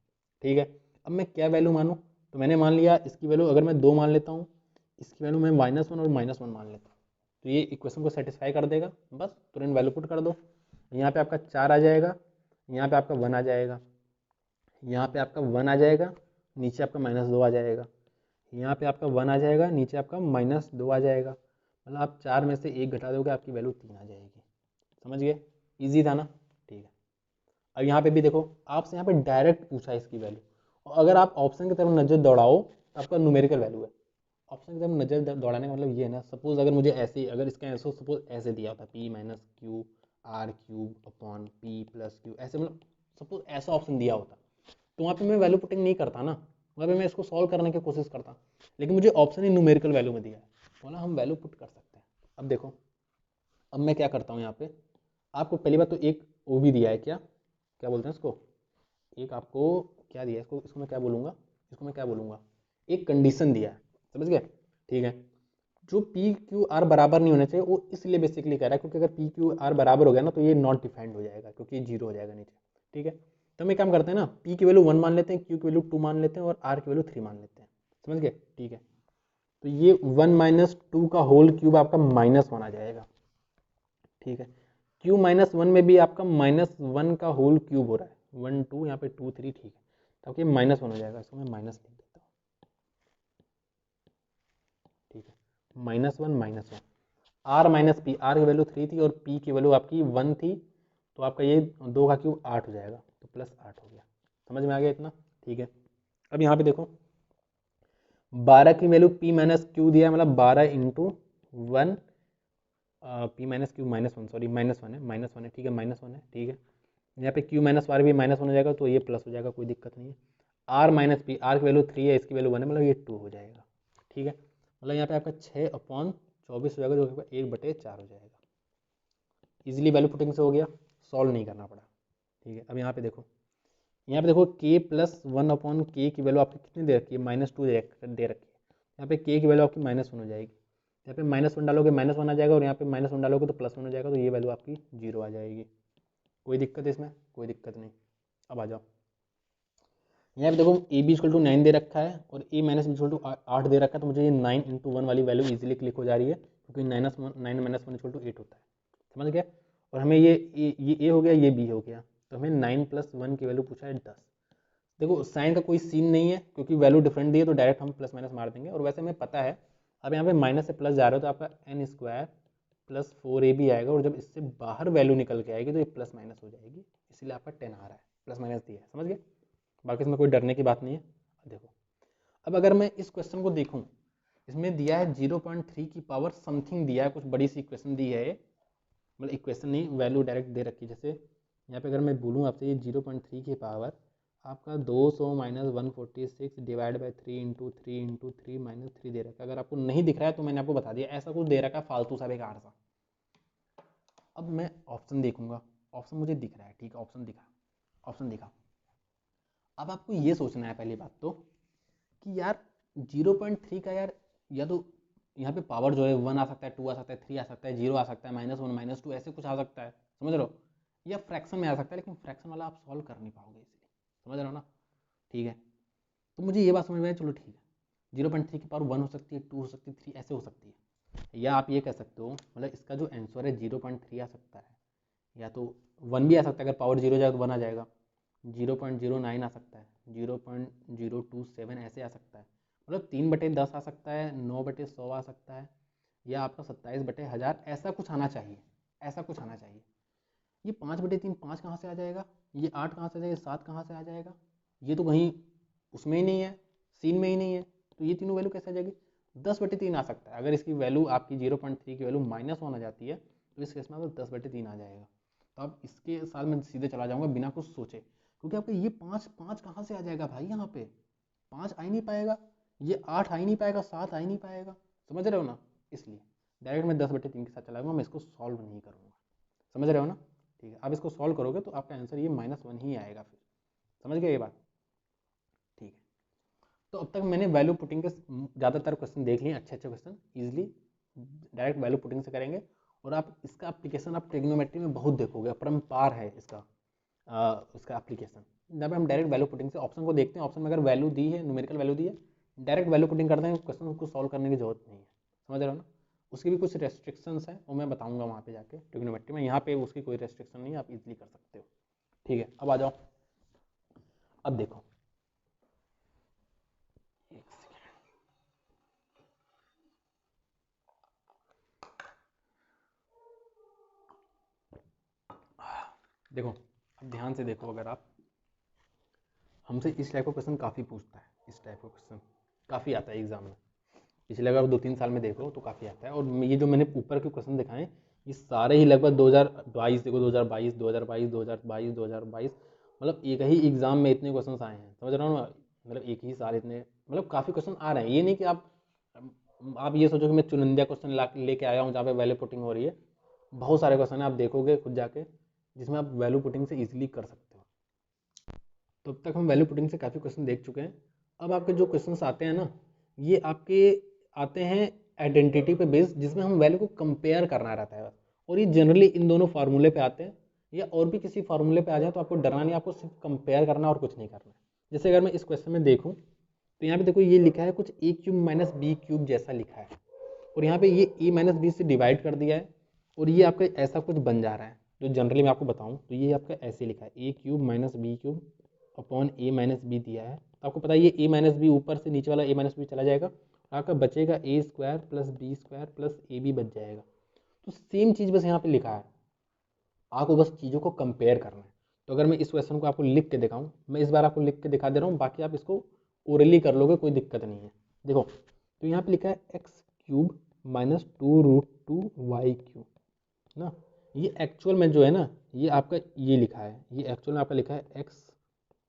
ठीक है, अब मैं क्या वैल्यू मानूँ? तो मैंने मान लिया इसकी वैल्यू अगर मैं 2 मान लेता हूँ, इसकी वैल्यू मैं -1 और -1 मान लेता हूँ, तो ये इक्वेशन को सेटिस्फाई कर देगा। बस तुरंत वैल्यू पुट कर दो, यहाँ पे आपका 4 आ जाएगा, यहाँ पे आपका 1 आ जाएगा, यहाँ पे आपका 1 आ जाएगा, नीचे आपका -2 आ जाएगा, यहाँ पे आपका 1 आ जाएगा, नीचे आपका -2 आ जाएगा, मतलब आप 4 में से 1 घटा दोगे, आपकी वैल्यू 3 आ जाएगी। समझ गए? इजी था ना? ठीक है। अब यहाँ पे भी देखो, आपसे यहाँ पे डायरेक्ट पूछा है इसकी वैल्यू, और अगर आप ऑप्शन की तरफ नजर दौड़ाओ तो आपका न्यूमेरिकल वैल्यू है। ऑप्शन की तरफ नजर दौड़ाने का मतलब ये है ना, सपोज अगर मुझे ऐसे, अगर इसका आंसर सपोज ऐसे दिया होता, p - q r³ / p + q, ऐसे मतलब सपोज ऐसा ऑप्शन दिया होता, तो वहाँ पे मैं वैल्यू पुटिंग नहीं करता ना, वहाँ पे मैं इसको सॉल्व करने की कोशिश करता, लेकिन मुझे ऑप्शन ही न्यूमेरिकल वैल्यू में दिया है, बोला हम वैल्यू पुट कर सकते हैं। अब देखो, अब मैं क्या करता हूँ यहाँ पे, आपको पहली बात तो एक वो भी दिया है, क्या क्या बोलते हैं इसको, एक आपको क्या दिया है, इसको इसको मैं क्या बोलूँगा, इसको मैं क्या बोलूँगा, एक कंडीशन दिया है। समझ गए? ठीक है। जो पी क्यू आर बराबर नहीं होना चाहिए, वो इसलिए बेसिकली कह रहा है क्योंकि अगर पी क्यू आर बराबर हो गया ना, तो ये नॉट डिफाइंड हो जाएगा, क्योंकि ये 0 हो जाएगा नीचे। ठीक है, तो हम एक काम करते हैं ना, पी की वैल्यू 1 मान लेते हैं, क्यू की वैल्यू 2 मान लेते हैं, और आर की वैल्यू 3 मान लेते हैं। समझ गए? ठीक है, तो ये 1 - 2 का होल क्यूब आपका -1 आ जाएगा। ठीक है, क्यू -1 में भी आपका -1 का होल क्यूब हो रहा है, 1 2, यहाँ पे 2 3, ठीक है, तो आपके -1 हो जाएगा, इसको मैं माइनस लिख देता हूँ। ठीक है, -1 आर माइनस पी, आर की वैल्यू 3 थी और पी की वैल्यू आपकी 1 थी, तो आपका ये 2 का क्यूब 8 हो जाएगा, तो +8 हो गया। समझ में आ गया इतना? ठीक है, अब यहाँ पे देखो, 12 की वैल्यू p - q दिया है, मतलब 12 × 1, p - q -1, सॉरी -1 है, -1 है, ठीक है, -1 है, ठीक है। यहाँ पे क्यू माइनस वार भी माइनस हो जाएगा तो ये प्लस हो जाएगा, कोई दिक्कत नहीं है। आर माइनस पी, आर की वैल्यू 3 है, इसकी वैल्यू 1 है, मतलब ये 2 हो जाएगा। ठीक है, मतलब यहाँ पे आपका 6/24 हो जाएगा, जो कि 1/4 हो जाएगा। इजीली वैल्यू पुटिंग से हो गया, सॉल्व नहीं करना पड़ा। ठीक है, अब यहाँ पे देखो, यहाँ पे देखो k प्लस 1/k की वैल्यू आपकी कितनी दे रखी है, -2 दे रखी है। यहाँ पे k की वैल्यू आपकी -1 हो जाएगी। यहाँ पे -1 डालोगे -1 आ जाएगा, और यहाँ पे -1 डालोगे तो +1 हो जाएगा, तो ये वैल्यू आपकी 0 आ जाएगी। कोई दिक्कत है इसमें? कोई दिक्कत नहीं। अब आ जाओ, यहाँ पे देखो a b = 9 दे रखा है और a - b = 8 दे रखा है, तो मुझे ये 9 × 1 वाली वैल्यू इजीली क्लिक हो जा रही है, क्योंकि 9 - 1 = 8 होता है। समझ गया? और हमें ये a हो गया, ये b हो गया, तो हमें 9 + 1 की वैल्यू पूछा है 10। देखो साइन का कोई सीन नहीं है, क्योंकि वैल्यू डिफरेंट दी है, तो डायरेक्ट हम प्लस माइनस मार देंगे। और वैसे हमें पता है, अब यहाँ पे माइनस से प्लस जा रहे हो तो आपका n² + 4ab आएगा, और जब इससे बाहर वैल्यू निकल के आएगी तो ये प्लस माइनस हो जाएगी, इसीलिए आपका 10 आ रहा है, प्लस माइनस दिया है। समझ गए? बाकी इसमें कोई डरने की बात नहीं है। देखो, अब अगर मैं इस क्वेश्चन को देखूं, इसमें दिया है 0.3 की पावर समथिंग दिया है, कुछ बड़ी सी इक्वेशन दी है, मतलब इक्वेशन नहीं, वैल्यू डायरेक्ट दे रखी है। जैसे यहाँ पे अगर मैं बोलूँ आपसे, ये 0.3 की पावर आपका 200 - 146 डिवाइड बाई 3 × 3 × 3 - 3 दे रखा है। अगर आपको नहीं दिख रहा है तो मैंने आपको बता दिया, ऐसा कुछ दे रखा है फालतू सा बेकार सा। अब मैं ऑप्शन देखूंगा, ऑप्शन मुझे दिख रहा है, ठीक है, ऑप्शन दिखा, ऑप्शन दिखा। अब आपको ये सोचना है पहली बात तो, कि यार 0.3 का यार, या तो यहाँ पे पावर जो है 1 आ सकता है, 2 आ सकता है, 3 आ सकता है, 0 आ सकता है, -1 -2 ऐसे कुछ आ सकता है, समझ रहे हो, या फ्रैक्शन में आ सकता है, लेकिन फ्रैक्शन वाला आप सॉल्व कर नहीं पाओगे इसलिए। समझ रहे हो ना? ठीक है, तो मुझे ये बात समझ में आई, चलो ठीक है, 0.3 की पावर 1 हो सकती है, 2 हो सकती है, 3 ऐसे हो सकती है। या आप ये कह सकते हो, मतलब इसका जो आंसर है 0.3 आ सकता है, या तो 1 भी आ सकता है, अगर पावर 0 जाए तो 1 आ जाएगा, 0.09 आ सकता है, 0.027 ऐसे आ सकता है, मतलब 3/10 आ सकता है, 9/100 आ सकता है, या आपका 27/1000 ऐसा कुछ आना चाहिए, ऐसा कुछ आना चाहिए। ये 5/3 5 कहाँ से आ जाएगा, ये 8 कहाँ से आ जाएगा, 7 कहाँ से आ जाएगा, ये तो कहीं उसमें ही नहीं है, सीन में ही नहीं है, तो ये तीनों वैल्यू कैसे आ जाएगी? 10/3 आ सकता है। अगर इसकी वैल्यू आपकी 0.3 की वैल्यू -1 आ जाती है, तो इस केस में आपको 10/3 आ जाएगा। तो अब इसके साथ मैं सीधे चला जाऊंगा बिना कुछ सोचे, क्योंकि आपको ये 5 कहाँ से आ जाएगा भाई, यहाँ पे 5 आ ही नहीं पाएगा, ये 8 आ ही नहीं पाएगा, 7 आ ही नहीं पाएगा। समझ रहे हो ना? इसलिए डायरेक्ट मैं 10/3 के साथ चला जाऊंगा, मैं इसको सॉल्व नहीं करूंगा। समझ रहे हो ना? ठीक है, आप इसको सॉल्व करोगे तो आपका आंसर ये -1 ही आएगा फिर। समझ गए ये बात? ठीक है, तो अब तक मैंने वैल्यू पुटिंग के ज़्यादातर क्वेश्चन देख लिए, अच्छे अच्छे question easily direct value putting से करेंगे। और आप इसका एप्लीकेशन आप ट्रिग्नोमेट्री में बहुत देखोगे, अपरंपार है इसका एप्लीकेशन, जब हम डायरेक्ट वैल्यू पुटिंग से ऑप्शन को देखते हैं, ऑप्शन में अगर वैल्यू दी है, न्यूमेरिकल वैल्यू दी है, डायरेक्ट वैल्यू पुटिंग करते हैं, क्वेश्चन को सॉल्व करने की जरूरत नहीं है। समझ रहे हो ना? उसकी भी कुछ रेस्ट्रिक्शंस हैं, वो मैं बताऊंगा वहाँ पे जाके ट्रिग्नोमेट्री में, यहाँ पे उसकी कोई रेस्ट्रिक्शन नहीं है, आप इजीली कर सकते हो। ठीक है, अब आ जाओ, अब देखो, एक सेकेंड, देखो, अब ध्यान से देखो, अगर आप हमसे इस टाइप का क्वेश्चन काफ़ी पूछता है, इस टाइप का क्वेश्चन काफ़ी आता है एग्जाम में, पिछले अगर 2-3 साल में देखो तो काफ़ी आता है। और ये जो मैंने ऊपर के क्वेश्चन दिखाए, ये सारे ही लगभग 2022, देखो 2022, 2022, 2022, 2022, मतलब एक ही एग्जाम में इतने क्वेश्चन आए हैं। समझ रहा हूँ ना? मतलब एक ही साल इतने, मतलब काफ़ी क्वेश्चन आ रहे हैं। ये नहीं कि आप ये सोचो कि मैं चुनिंदा क्वेश्चन लेके आया हूँ जहाँ पे वैल्यू पुटिंग हो रही है। बहुत सारे क्वेश्चन है, आप देखोगे खुद जाके, जिसमें आप वैल्यू पुटिंग से इजीली कर सकते हो। तो अब तक हम वैल्यू पुटिंग से काफ़ी क्वेश्चन देख चुके हैं। अब आपके जो क्वेश्चंस आते हैं ना, ये आपके आते हैं आइडेंटिटी पे बेस्ड, जिसमें हम वैल्यू को कंपेयर करना रहता है बस। और ये जनरली इन दोनों फार्मूले पे आते हैं, या और भी किसी फार्मूले पे आ जाए तो आपको डरना नहीं, आपको सिर्फ कंपेयर करना और कुछ नहीं करना है। जैसे अगर मैं इस क्वेश्चन में देखूँ, तो यहाँ पे देखो ये लिखा है कुछ a³ - b³ जैसा लिखा है, और यहाँ पे ये a - b से डिवाइड कर दिया है, और ये आपका ऐसा कुछ बन जा रहा है। जो जनरली मैं आपको बताऊँ तो ये आपका ऐसे लिखा है, a³ - b³ upon a - b दिया है। तो आपको पता है ये a - b ऊपर से नीचे वाला a - b चला जाएगा, आपका बचेगा a² + b² + ab बच जाएगा। तो सेम चीज़ बस यहाँ पे लिखा है, आपको बस चीज़ों को कंपेयर करना है। तो अगर मैं इस क्वेश्चन को आपको लिख के दिखाऊं, मैं इस बार आपको लिख के दिखा दे रहा हूँ, बाकी आप इसको ओरली कर लोगे, कोई दिक्कत नहीं है। देखो, तो यहाँ पे लिखा है x³ - 2√2y³ ना, ये एक्चुअल में जो है ना, ये आपका ये लिखा है, ये एक्चुअल में आपका लिखा है x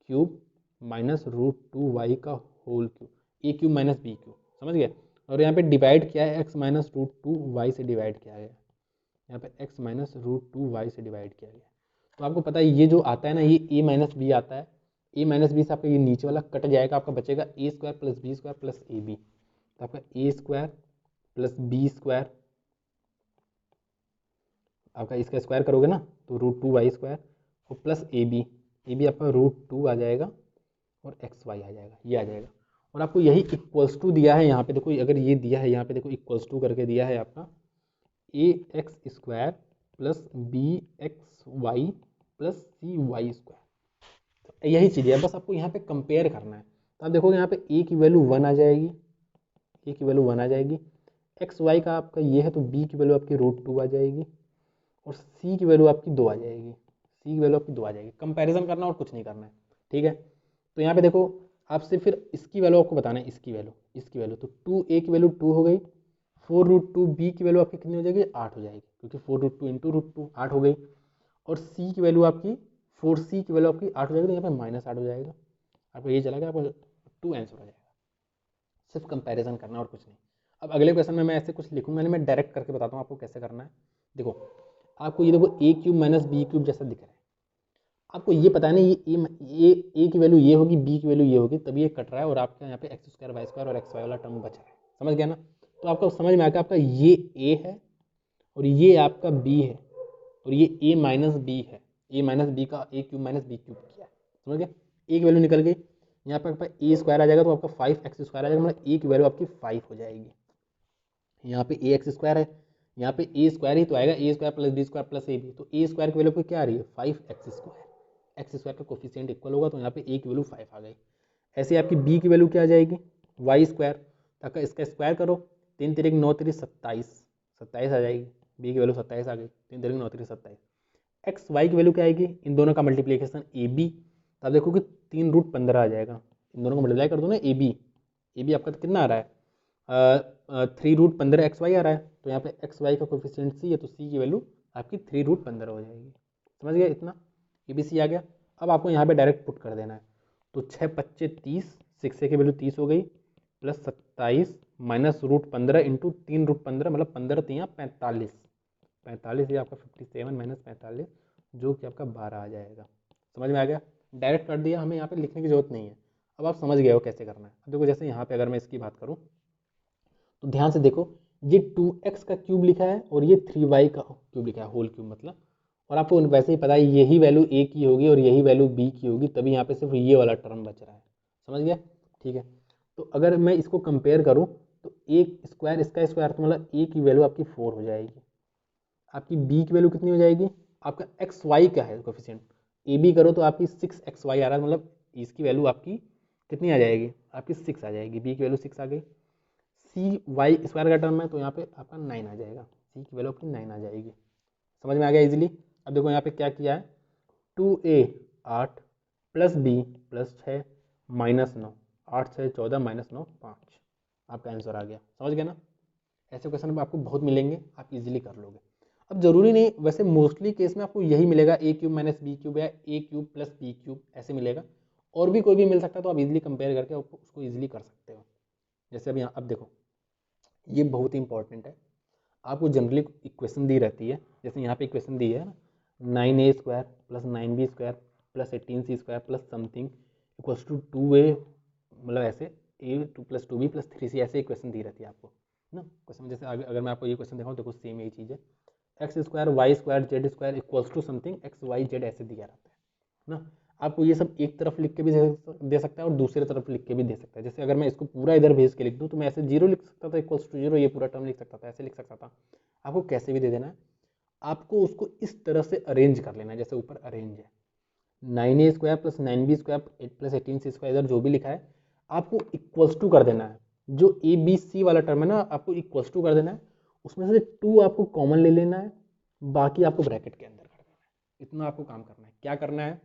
cube minus root two y का whole cube, a cube minus b cube, समझ गए। और यहाँ पे डिवाइड किया है x minus root two y से डिवाइड किया गया, यहाँ पे x minus root two y से डिवाइड किया गया। तो आपको पता है ये जो आता है ना, ये ए माइनस बी आता है, ए माइनस बी से आपका ये नीचे वाला कट जाएगा, आपका बचेगा a square plus b square plus a b. तो आपका a square plus b square, आपका इसका स्क्वायर करोगे ना तो रूट टू वाई स्क्वायर, और प्लस ए बी आपका रूट टू आ जाएगा और एक्स वाई आ जाएगा, ये आ जाएगा। और आपको यही इक्वल्स टू दिया है यहाँ पे, देखो अगर ये दिया है यहाँ पे, देखो इक्वल्स टू करके दिया है आपका a x square plus b x y plus c y square. तो यही चीज़ है, बस आपको यहाँ पे कंपेयर करना है। तो आप देखोगे यहाँ पे ए की वैल्यू वन आ जाएगी, ए की वैल्यू वन आ जाएगी, एक्स वाई का आपका ये है तो बी की वैल्यू आपकी रूट टू आ जाएगी, और सी की वैल्यू आपकी दो आ जाएगी, सी की वैल्यू आपकी दो आ जाएगी। कंपैरिजन करना और कुछ नहीं करना है, ठीक है। तो यहाँ पे देखो आपसे फिर इसकी वैल्यू आपको बताना है, इसकी वैल्यू तो टू ए की वैल्यू टू हो गई, फोर रूट टू बी की वैल्यू आपकी कितनी हो जाएगी, आठ हो जाएगी, क्योंकि four root two into root two आठ हो गई, और सी की वैल्यू आपकी फोर सी की वैल्यू आपकी आठ हो जाएगी, तो यहाँ पे माइनस आठ हो जाएगा। आपको ये चला गया, आपको टू आंसर हो जाएगा। सिर्फ कंपैरिजन करना और कुछ नहीं। अब अगले क्वेश्चन में मैं ऐसे कुछ लिखूंगा नहीं, मैं डायरेक्ट करके बताता हूँ आपको कैसे करना है। देखो आपको ये देखो ए क्यूब माइनस बी क्यूब जैसा दिख रहा है, आपको ये पता है ना ये ए की वैल्यू ये होगी, बी की वैल्यू ये होगी, तभी ये कट रहा है, और आपके यहाँ पे एक्स स्क्वायर वाई स्क्वायर और एक्स वाई वाला टर्म बच रहा है, समझ गया ना। तो आपको समझ में आ गया, आपका ये ए है और ये आपका बी है, और ये ए माइनस बी है, ए माइनस बी का ए क्यूब माइनस बी क्यूब किया है, समझ गया। ए की वैल्यू निकल गई, यहाँ पर आपका ए स्क्वायर आ जाएगा, तो आपका फाइव एक्स स्क्वायर आ जाएगा, मतलब ए की वैल्यू आपकी फाइव हो जाएगी। यहाँ पे ए एक्स स्क्वायर है, यहाँ पे ए स्क्वायर ही तो आएगा, a square plus b square plus a b, तो ए स्क्वायर की वैल्यू आपको क्या आ रही है, five x square, x square का कोफिशिएंट इक्वल होगा, तो यहाँ पे ए की वैल्यू फाइव आ गई। ऐसे आपकी बी की वैल्यू क्या आ जाएगी, वाई स्क्वायर, तक इसका स्क्वायर करो, तीन तिरिक नौ तिरिक सत्ताईस, सत्ताईस आ जाएगी, बी की वैल्यू सत्ताईस आ गई, तीन तिरिक नौ तिरिक सत्ताईस। एक्स वाई की वैल्यू क्या आएगी, इन दोनों का मल्टीप्लीकेशन ए बी, तो आप देखो कि तीन रूट पंद्रह आ जाएगा, इन दोनों को मल्टीप्लाई कर दो ना, ए बी आपका कितना आ रहा है, थ्री रूट पंद्रह एक्स वाई आ रहा है, तो यहाँ पे एक्स वाई का कोफिशिएंट सी है, तो सी की वैल्यू आपकी थ्री रूट पंद्रह हो जाएगी, समझ गया इतना, ए बी सी आ गया। अब आपको यहाँ पे डायरेक्ट पुट कर देना है, तो छः पच्चे तीस, सिक्स ए की वैल्यू तीस हो गई, प्लस सत्ताईस माइनस रूट पंद्रह इंटू तीन रूट पंद्रह, मतलब पंद्रह तियाँ पैंतालीस, पैंतालीस ये आपका 57 माइनस 45, जो कि आपका 12 आ जाएगा, समझ में आ गया। डायरेक्ट कर दिया, हमें यहाँ पे लिखने की जरूरत नहीं है, अब आप समझ गए हो कैसे करना है। अब देखो जैसे यहाँ पे अगर मैं इसकी बात करूँ, तो ध्यान से देखो, ये 2x का क्यूब लिखा है और ये 3y का क्यूब लिखा है, होल क्यूब मतलब, और आपको वैसे ही पता है यही वैल्यू a की होगी और यही वैल्यू b की होगी, तभी यहाँ पे सिर्फ ये वाला टर्म बच रहा है, समझ गया, ठीक है। तो अगर मैं इसको कंपेयर करूँ, तो एक स्क्वायर इसका स्क्वायर, तो मतलब a की वैल्यू आपकी 4 हो जाएगी, आपकी b की वैल्यू कितनी हो जाएगी, आपका एक्स वाई क्या है कोफिशिएंट, ए बी करो तो आपकी सिक्स एक्स वाई आ रहा है, मतलब इसकी वैल्यू आपकी कितनी आ जाएगी, आपकी सिक्स आ जाएगी, बी की वैल्यू सिक्स आ गई। सी वाई स्क्वायर का टर्म है, तो यहाँ पे आपका नाइन आ जाएगा, सी की वैल्यू आपकी नाइन आ जाएगी, समझ में आ गया इजीली। अब देखो यहाँ पे क्या किया है, टू ए आठ प्लस बी प्लस छः माइनस नौ, आठ छः चौदह माइनस नौ पाँच, आपका आंसर आ गया, समझ गया ना। ऐसे क्वेश्चन आपको बहुत मिलेंगे, आप इजीली कर लोगे। अब जरूरी नहीं, वैसे मोस्टली केस में आपको यही मिलेगा, ए क्यूब माइनस बी क्यूब या ए क्यूब प्लस बी क्यूब ऐसे मिलेगा, और भी कोई भी मिल सकता है, तो आप इजीली कंपेयर करके उसको इजीली कर सकते हो। जैसे अब यहाँ अब देखो, ये बहुत ही इंपॉर्टेंट है, आपको जनरली इक्वेशन दी रहती है, जैसे यहाँ पे इक्वेशन दी है ना, nine a square plus nine b square plus eighteen c square plus something equals to two a, मतलब ऐसे a two plus two b plus three c, ऐसे इक्वेशन दी रहती है आपको ना क्वेश्चन। जैसे अगर मैं आपको ये क्वेश्चन दिखाऊँ, देखो सेम यही चीज़ है, x square y square z square equals to something x y z ऐसे दिया रहता है ना। आपको ये सब एक तरफ लिख के भी दे सकता है और दूसरे तरफ लिख के भी दे सकता है। जैसे अगर मैं इसको पूरा इधर भेज के लिख दूँ, तो मैं ऐसे जीरो लिख सकता था इक्वल्स टू जीरो, ये पूरा टर्म लिख सकता था, ऐसे लिख सकता था। आपको कैसे भी दे देना है, आपको उसको इस तरह से अरेंज कर लेना है, जैसे ऊपर अरेंज है, nine a square plus nine b square eight plus eighteen c square, इधर जो भी लिखा है आपको इक्वल्स टू कर देना है। जो ए बी सी वाला टर्म है ना, आपको इक्वल्स टू कर देना है, उसमें से टू आपको कॉमन ले लेना है, बाकी आपको ब्रैकेट के अंदर कर देना है। इतना आपको काम करना है। क्या करना है,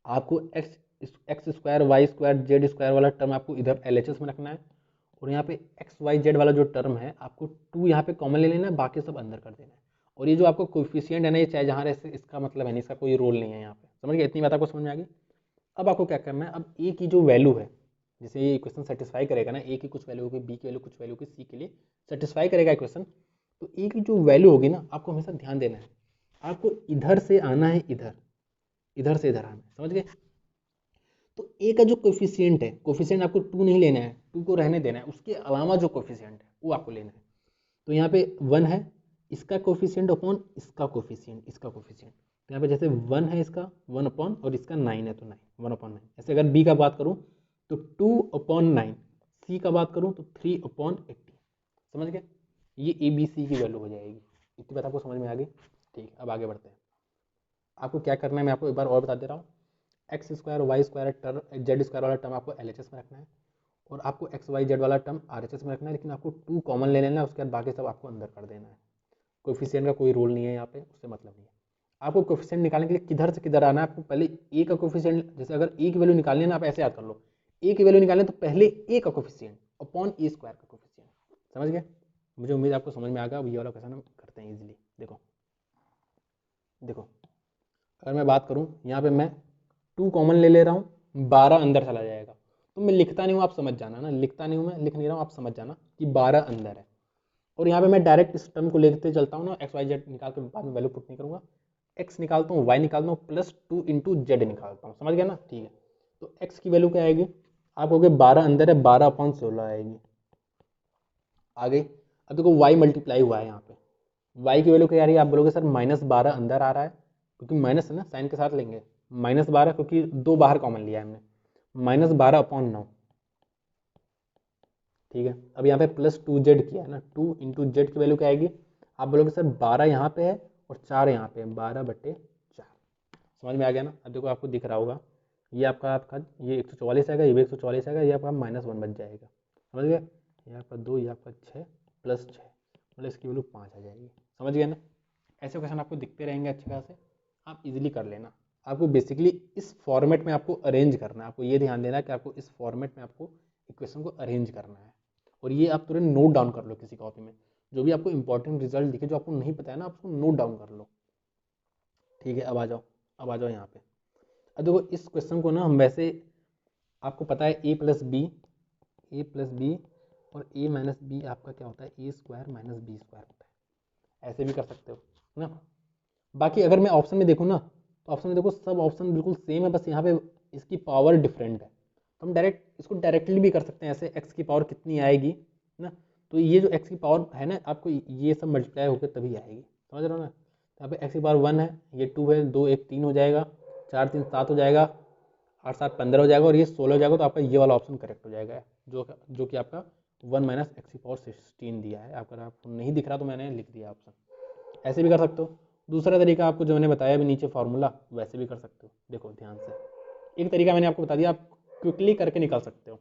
आपको x square y square z square वाला टर्म आपको इधर LHS में रखना है, और यहाँ पे एक्स वाई जेड वाला जो टर्म है आपको टू यहाँ पे कॉमन ले लेना है, बाकी सब अंदर कर देना है। और ये जो आपको कोफिशिएंट है ना, ये चाहे जहाँ रहे, इसका मतलब है नहीं, इसका कोई रोल नहीं है यहाँ पे। समझ गए? इतनी बात आपको समझ में आ गई। अब आपको क्या करना है, अब ए की जो वैल्यू है, जैसे ये इक्वेशन सेटिस्फाई करेगा ना, ए की कुछ वैल्यू होगी, बी की वैल्यू कुछ वैल्यू होगी, सी के लिए सेटिस्फाई करेगा इक्वेशन, तो ए की जो वैल्यू होगी ना, आपको हमेशा ध्यान देना है, आपको इधर से आना है, इधर, इधर से इधर आना है। समझ गए? तो ए का जो कोफिशिएंट है, कोफिशिएंट आपको 2 नहीं लेना है, 2 को रहने देना है, उसके अलावा जो कोफिशिएंट है वो आपको लेना है। तो यहाँ पे 1 है, इसका कोफिशिएंट अपॉन इसका कोफिशिएंट, इसका कोफिशिएंट, तो यहाँ पे जैसे 1 है इसका 1 अपॉन, और इसका 9 है तो 9, 1 अपॉन 9। ऐसे अगर बी का बात करूँ तो 2 अपॉन 9, सी का बात करूँ तो 3 अपॉन 80। समझ गए? ये ए बी सी की वैल्यू हो जाएगी। इतनी बात आपको समझ में आ गई? ठीक है, अब आगे बढ़ते हैं। आपको क्या करना है मैं आपको एक बार और बता दे रहा हूँ। X square y square term, z square वाला टर्म आपको एलएचएस में रखना है, और आपको एक्स वाई जेड वाला टर्म आरएचएस में रखना है, लेकिन आपको 2 कॉमन ले लेना है, उसके बाद बाकी सब आपको अंदर कर देना है। कोफिशिएंट का कोई रोल नहीं है यहाँ पे, उससे मतलब नहीं है। आपको कोफिशिएंट निकालने के लिए किधर से किधर आना है, आपको पहले ए का कोफिशिएंट, जैसे अगर ए की वैल्यू निकालनी है ना, आप ऐसे याद कर लो, ए की वैल्यू निकालनी है तो पहले ए का कोफिशिएंट अपॉन ए स्क्वायर का कोफिशिएंट। समझ गए? मुझे उम्मीद आपको समझ में आ गया। अब ये वाला क्वेश्चन हम करते हैं इजीली। देखो देखो, अगर मैं बात करूँ यहाँ पे, मैं 2 कॉमन ले ले रहा हूँ, 12 अंदर चला जाएगा। तो मैं लिखता नहीं हूँ, आप समझ जाना ना, लिखता नहीं हूँ, मैं लिख नहीं रहा हूँ, आप समझ जाना कि 12 अंदर है। और यहाँ पे मैं डायरेक्ट इस टर्म को लेते चलता हूँ ना, एक्स वाई जेड निकाल के बाद में वैल्यू पुट नहीं करूँगा, एक्स निकालता हूँ, वाई निकालता हूँ, प्लस 2 इंटू जेड निकालता हूँ। समझ गया ना? ठीक है, तो एक्स की वैल्यू क्या आएगी, आप कहोगे 12 अंदर है, 12/16 आएगी। आ गई? अब देखो वाई मल्टीप्लाई हुआ है यहाँ पे, वाई की वैल्यू क्या आ रही है, आप बोलोगे सर -12 अंदर आ रहा है, क्योंकि माइनस है ना, साइन के साथ लेंगे, -12 क्योंकि 2 बाहर कॉमन लिया है हमने, -12/9। ठीक है, अब यहाँ पे प्लस 2z किया है ना, 2 इंटू जेड की वैल्यू क्या आएगी, आप बोलोगे सर 12 यहाँ पे है और 4 यहाँ पे है, 12/4। समझ में आ गया ना? अब देखो आपको दिख रहा होगा, ये आपका ये 144 आएगा, ये भी 144 आएगा, ये आपका -1 बच जाएगा। समझ गए? ये आपका 2, ये आपका 6 प्लस 6, मतलब इसकी वैल्यू 5 आ जाएगी। समझ गए ना? ऐसे क्वेश्चन आपको दिखते रहेंगे अच्छे खासे, आप इजीली कर लेना। आपको बेसिकली इस फॉर्मेट में आपको अरेंज करना है, आपको ये ध्यान देना है कि आपको इस फॉर्मेट में आपको इक्वेशन को अरेंज करना है। और ये आप तुरंत नोट डाउन कर लो किसी कॉपी में, जो भी आपको इंपॉर्टेंट रिजल्ट दिखे, जो आपको नहीं पता है ना, आप उसको नोट डाउन कर लो। ठीक है, अब आ जाओ, अब आ जाओ यहाँ पे। अब देखो इस क्वेश्चन को ना हम वैसे, आपको पता है a+b और a-b आपका क्या होता है, a² - b² होता है। ऐसे भी कर सकते हो ना। बाकी अगर मैं ऑप्शन में देखूँ ना, तो ऑप्शन में देखो सब ऑप्शन बिल्कुल सेम है, बस यहाँ पे इसकी पावर डिफरेंट है। तो हम डायरेक्ट इसको डायरेक्टली भी कर सकते हैं, ऐसे एक्स की पावर कितनी आएगी ना, तो ये जो एक्स की पावर है ना, आपको ये सब मल्टीप्लाई होकर तभी आएगी। समझ रहे हो ना? यहाँ पे एक्स की पावर 1 है, ये 2 है, 2 1 3 हो जाएगा, 4 3 7 हो जाएगा, 8 7 15 हो जाएगा, और ये 16 हो जाएगा। तो आपका ये वाला ऑप्शन करेक्ट हो जाएगा, जो कि आपका 1 - एक्स की पावर 16 दिया है। अगर आपको नहीं दिख रहा तो मैंने लिख दिया ऑप्शन। ऐसे भी कर सकते हो। दूसरा तरीका आपको जो मैंने बताया अभी नीचे फार्मूला, वैसे भी कर सकते हो। देखो ध्यान से, एक तरीका मैंने आपको बता दिया, आप क्विकली करके निकाल सकते हो।